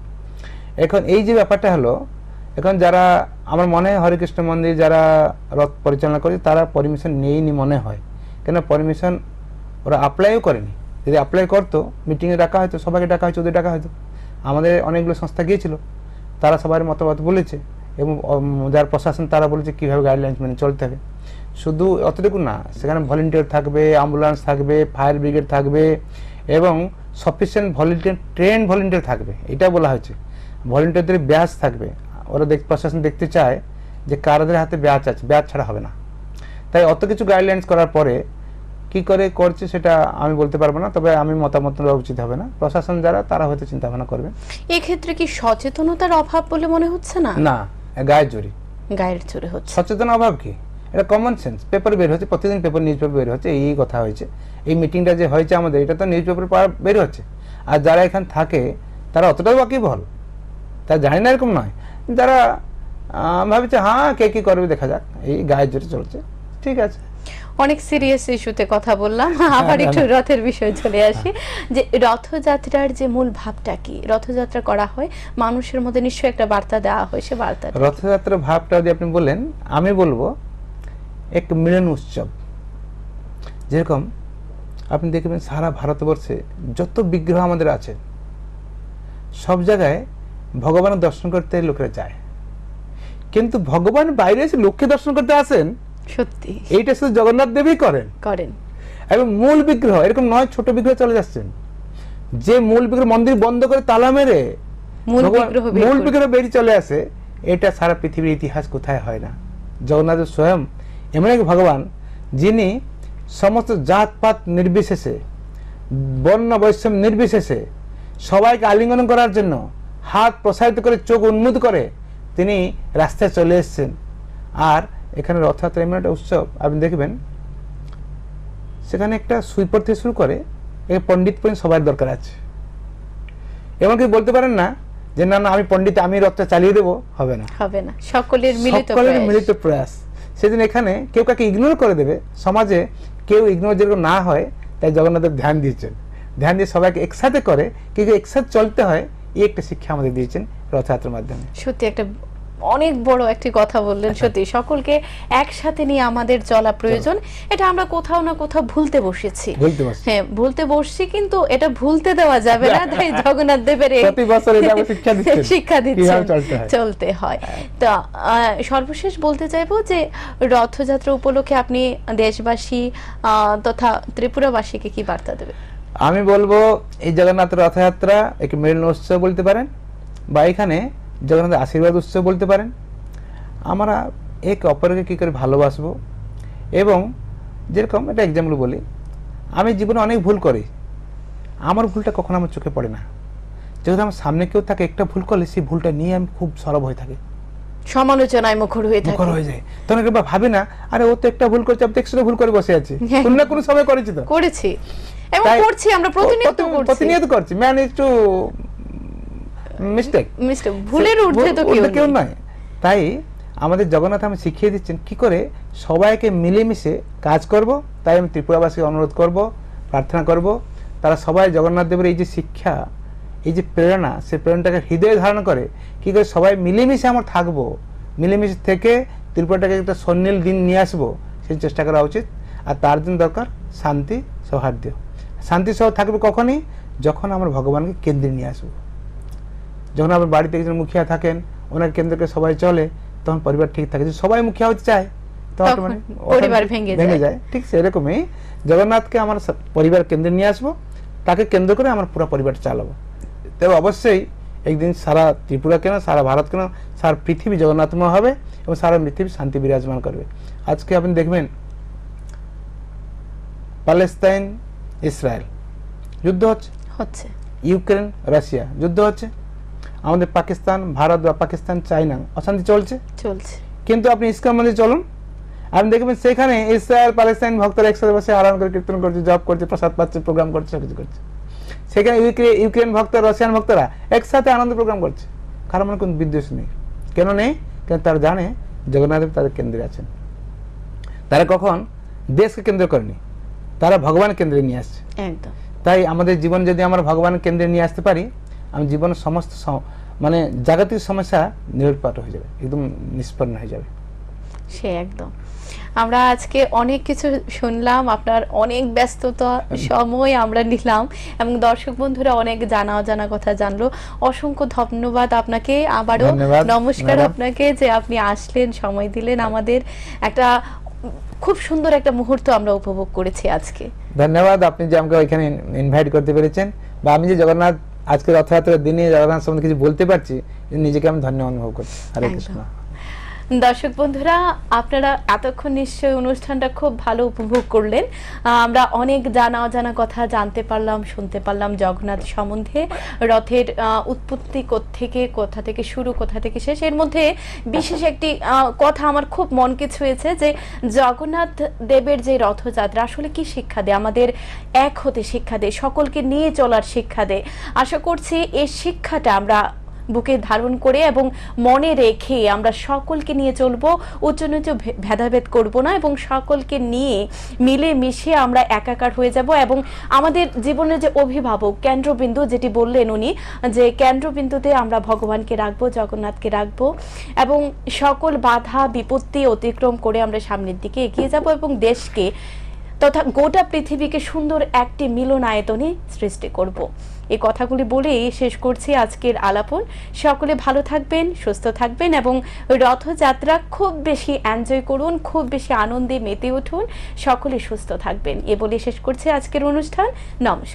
এখন এই যে ব্যাপারটা হলো, এখন যারা আমার মনে হয় হরেকৃষ্ণ মন্দির যারা রথ পরিচালনা করে তারা পারমিশন নেয়নি মনে হয়, কেন পারমিশন ওরা অ্যাপ্লাইও করেনি। যদি অ্যাপ্লাই করতো, মিটিংয়ে ডাকা হয়তো, সবাইকে ডাকা হয়তো, ওদের ডাকা হয়তো। আমাদের অনেকগুলো সংস্থা গিয়েছিল, তারা সবার মতামত বলেছে, এবং যার প্রশাসন তারা বলেছে কীভাবে গাইডলাইন্স মেনে চলতে হবে। শুধু অতটুকু না, সেখানে ভলেন্টিয়ার থাকবে, অ্যাম্বুলেন্স থাকবে, ফায়ার ব্রিগেড থাকবে, এবং সাফিসিয়েন্ট ভলেন্টিয়ার, ট্রেন ভলেন্টিয়ার থাকবে, এটা বলা হয়েছে। ভলেন্টিয়ারদের ব্যাচ থাকবে, ওরা প্রশাসন দেখতে চায় যে কারাদের হাতে ব্যাচ আছে, ব্যাচ ছাড়া হবে না। তাই অত কিছু গাইডলাইন্স করার পরে কি করে করছে সেটা আমি বলতে পারবো না, তবে আমি মতামত নেওয়া উচিত হবে না। প্রশাসন যারা, তারা হয়তো চিন্তা ভাবনা করবে। এক্ষেত্রে কি সচেতনতার অভাব বলে মনে হচ্ছে না? না, গায়ের জোরে হচ্ছে। সচেতন অভাব কি, এটা কমন সেন্স। পেপার বের হচ্ছে, প্রতিদিন পেপার, নিউজ পেপার বের হচ্ছে, এই কথা হয়েছে। এই মিটিংটা যে হয়েছে আমাদের, এটা তো নিউজ পেপার বের হচ্ছে। আর যারা এখানে থাকে তারা অতটাও ওয়াকিবহাল, তারা জানি না এরকম নয়। যারা ভাবছে হ্যাঁ কে কি করবে দেখা যাক, এই গায়ের জোরে চলছে, ঠিক আছে। অনেক সিরিয়াস ইস্যুতে কথা বললাম, আবার একটু রথের বিষয়ে চলে আসি। যে রথযাত্রার যে মূল ভাবটা কি, রথযাত্রা করা হয় মানুষের মধ্যে নিশ্চয়ই একটা বার্তা দেওয়া হয়, সে বার্তা, রথযাত্রার ভাবটা যদি আপনি বলেন, আমি বলবো এক মিলন উৎসব। যেরকম আপনি দেখবেন সারা ভারতবর্ষে যত বিগ্রহ আমাদের আছে, সব জায়গায় ভগবানের দর্শন করতে লোকেরা যায়, কিন্তু ভগবান বাইরে এসে লোককে দর্শন করতে আসেন, সত্যি এইটা শুধু জগন্নাথ দেবী করেন। এবং মূল বিগ্রহ এরকম নয়, ছোট বিগ্রহ চলে যাচ্ছেন, যে মূল বিগ্রহ মন্দির বন্ধ করে তালা মেরে মূল বিগ্রহ বেরিয়ে চলে আসে, এটা সারা পৃথিবীর ইতিহাস কোথায় হয় না। জগন্নাথ স্বয়ং এমন এক ভগবান, যিনি সমস্ত জাতপাত নির্বিশেষে, বর্ণ বৈষম্য নির্বিশেষে সবাইকে আলিঙ্গন করার জন্য হাত প্রসারিত করে, চোখ উন্মুক্ত করে তিনি রাস্তায় চলে এসেছেন। আর এখানে রথযাত্রা এমন একটা উৎসব, আপনি দেখবেন সেখানে একটা সুইপার থেকে শুরু করে এই পণ্ডিত পর্যন্ত সবার দরকার আছে। এমনকি বলতে পারেন না যে না না আমি পণ্ডিত, আমি রথটা চালিয়ে দেবো, হবে না, হবে না, সকলের মিলিত সকলের প্রয়াস। মিলিত প্রয়াস। সেদিন এখানে কেউ কাকে ইগনোর করে দেবে, সমাজে কেউ ইগনোর যেরকম না হয়, তাই জগন্নাথের ধ্যান দিয়েছেন, ধ্যান দিয়ে সবাইকে একসাথে করে, কিন্তু একসাথে চলতে হয়, এই একটা শিক্ষা আমাদের দিয়েছেন রথযাত্রার মাধ্যমে। সত্যি একটা অনেক বড় একটি কথা বললেন, সত্যি সকলকে একসাথে নিয়ে আমাদের চলা প্রয়োজন। এটা আমরা কোথাও না কোথাও ভুলতে বসেছি, হ্যাঁ ভুলতে বসছি, কিন্তু এটা ভুলতে দেওয়া যাবে না। তাই জগন্নাথ দেবের প্রতি বছর এটা শিক্ষা দিচ্ছেন চলতে হয়। তা সর্বশেষ বলতে চাইবো যে রথযাত্রা উপলক্ষে আপনি দেশবাসী তথা ত্রিপুরাবাসীকে কি বার্তা দেবেন? আমি বলবো এই জগন্নাথ রথযাত্রা একটি মিলন উৎসব বলতে পারেন, বা এখানে জগন্নাথের আশীর্বাদ উৎসব বলতে পারেন। আমরা এক অপরকে কী করে ভালোবাসবো, এবং যেরকম একটা এক্সাম্পল বলি, আমি জীবনে অনেক ভুল করি, আমার ভুলটা কখনো আমার চোখে পড়ে না। যদি আমার সামনে কেউ থাকে একটা ভুল করলে, সেই ভুলটা নিয়ে আমি খুব সরব হয়ে থাকি, সমালোচনায় মুখর হয়ে যায়। তখন একবার ভাবি না, আরে ও তো একটা ভুল করছে, আমি তো একসাথে ভুল করে বসে আছি, কোনো না কোনো সময় করেছি, তো করেছি এবং করছি, আমরা প্রতিনিয়ত করছি। ম্যান ইজ টু মিস্টেক, ভুলের ঊর্ধ্বে তো কেউ নয়। তাই আমাদের জগন্নাথ আমি শিখিয়ে দিচ্ছেন কি করে সবাইকে মিলেমিশে কাজ করব। তাই আমি ত্রিপুরাবাসীকে অনুরোধ করব, প্রার্থনা করব, তারা সবাই জগন্নাথ দেবের এই যে শিক্ষা, এই যে প্রেরণা, সেই প্রেরণাটাকে হৃদয়ে ধারণ করে কি করে সবাই মিলেমিশে আমরা থাকবো, মিলেমিশে থেকে ত্রিপুরাটাকে একটা স্বর্ণিল দিন নিয়ে আসবো, সেই চেষ্টা করা উচিত। আর তার জন্য দরকার শান্তি, সৌহার্দ্য। শান্তি সহ থাকবে কখনই, যখন আমরা ভগবানকে কেন্দ্রে নিয়ে আসবো। যখন আপনার বাড়িতে একজন মুখিয়া থাকেন, ওনার কেন্দ্রকে সবাই চলে, তখন পরিবার ঠিক থাকে। যদি সবাই মুখিয়া হতে চায়, তখন পরিবার ভেঙে যায়। ঠিক সেরকমই জগন্নাথকে আমার পরিবার কেন্দ্রে নিয়ে আসবো, তাকে কেন্দ্র করে আমার পুরো পরিবার চালাবো। তবে অবশ্যই একদিন সারা ত্রিপুরা কেন, সারা ভারত কেন, সারা পৃথিবী জগন্নাথময় হবে এবং সারা পৃথিবী শান্তি বিরাজমান করবে। আজকে আপনি দেখবেন প্যালেস্তাইন ইসরায়েল যুদ্ধ হচ্ছে, ইউক্রেন রাশিয়া যুদ্ধ হচ্ছে, আমাদের পাকিস্তান, ভারত বা পাকিস্তান, চায়না অশান্তি চলছে। কিন্তু আপনি ইস্কন মন্দির চলুন, আপনি দেখবেন সেখানে ইসরায়েল প্যালেস্তাইন ভক্তরা একসাথে বসে আরাম করে কীর্তন করছে, জব করছে, প্রসাদ পাচ্ছে, প্রোগ্রাম করছে, সবকিছু করছে। সেখানে ইউক্রেন ভক্ত, রাশিয়ান ভক্তরা একসাথে আনন্দ প্রোগ্রাম করছে। কারণ মানে কোনো বিদ্বেষ নেই। কেন নেই? কেন তারা জানে জগন্নাথ তাদের কেন্দ্রে আছেন। তারা কখন দেশকে কেন্দ্র করেনি, তারা ভগবানের কেন্দ্রে নিয়ে আসছে। তাই আমাদের জীবন যদি আমরা ভগবানের কেন্দ্রে নিয়ে আসতে পারি, আমি জীবনের সমস্ত মানে জাগতিক সমস্যা নিরুৎপাত হয়ে যাবে, একদম নিষ্পন্ন হয়ে যাবে। সে একদম। আমরা আজকে অনেক কিছু শুনলাম, আপনার অনেক ব্যস্ততা সময় আমরা নিলাম, এবং দর্শক বন্ধুরা অনেক জানা অজানা কথা জানলো। অসংখ্য ধন্যবাদ আপনাকে, আবারও নমস্কার আপনাকে যে আপনি আসলেন, সময় দিলেন আমাদের। একটা খুব সুন্দর একটা মুহূর্ত আমরা উপভোগ করেছি আজকে। ধন্যবাদ আপনি যে আমাকে এখানে ইনভাইট করতে পেরেছেন, বা আমি যে জগন্নাথ আজকে রথযাত্রার দিনে জগন্নাথ সম্বন্ধে কিছু বলতে পারছি, নিজেকে আমি ধন্য অনুভব করছি। হরে কৃষ্ণ। দর্শক বন্ধুরা, আপনারা এতক্ষণ নিশ্চয়ই অনুষ্ঠানটা খুব ভালো উপভোগ করলেন। আমরা অনেক জানা অজানা কথা জানতে পারলাম, শুনতে পারলাম জগন্নাথ সম্বন্ধে। রথের উৎপত্তি কোথা থেকে শুরু, কোথা থেকে শেষ। এর মধ্যে বিশেষ একটি কথা আমার খুব মনকে ছুঁয়েছে, যে জগন্নাথ দেবের যে রথযাত্রা আসলে কি শিক্ষা দেয়, আমাদের এক হতে শিক্ষা দেয়, সকলকে নিয়ে চলার শিক্ষা দেয়। আশা করছি এই শিক্ষাটা আমরা বুকে ধারণ করে এবং মনে রেখে আমরা সকলকে নিয়ে চলবো, উচ্চ নিচু ভেদাভেদ করব না, এবং সকলকে নিয়ে মিলে মিশে আমরা একাকার হয়ে যাব। এবং আমাদের জীবনের যে অভিভাবক, কেন্দ্রবিন্দু, যেটি বললেন উনি, যে কেন্দ্রবিন্দুতে আমরা ভগবানকে রাখবো, জগন্নাথকে রাখবো, এবং সকল বাধা বিপত্তি অতিক্রম করে আমরা সামনের দিকে এগিয়ে যাব, এবং দেশকে তথা গোটা পৃথিবীকে সুন্দর একটি মিলনায়তনে সৃষ্টি করব। এই কথাগুলি বলেই শেষ করছি আজকের আলাপন। সকলে ভালো থাকবেন, সুস্থ থাকবেন, এবং রথযাত্রা খুব বেশি এনজয় করুন, খুব বেশি আনন্দে মেতে উঠুন, সকলে সুস্থ থাকবেন। এ বলে শেষ করছি আজকের অনুষ্ঠান। নমস্কার।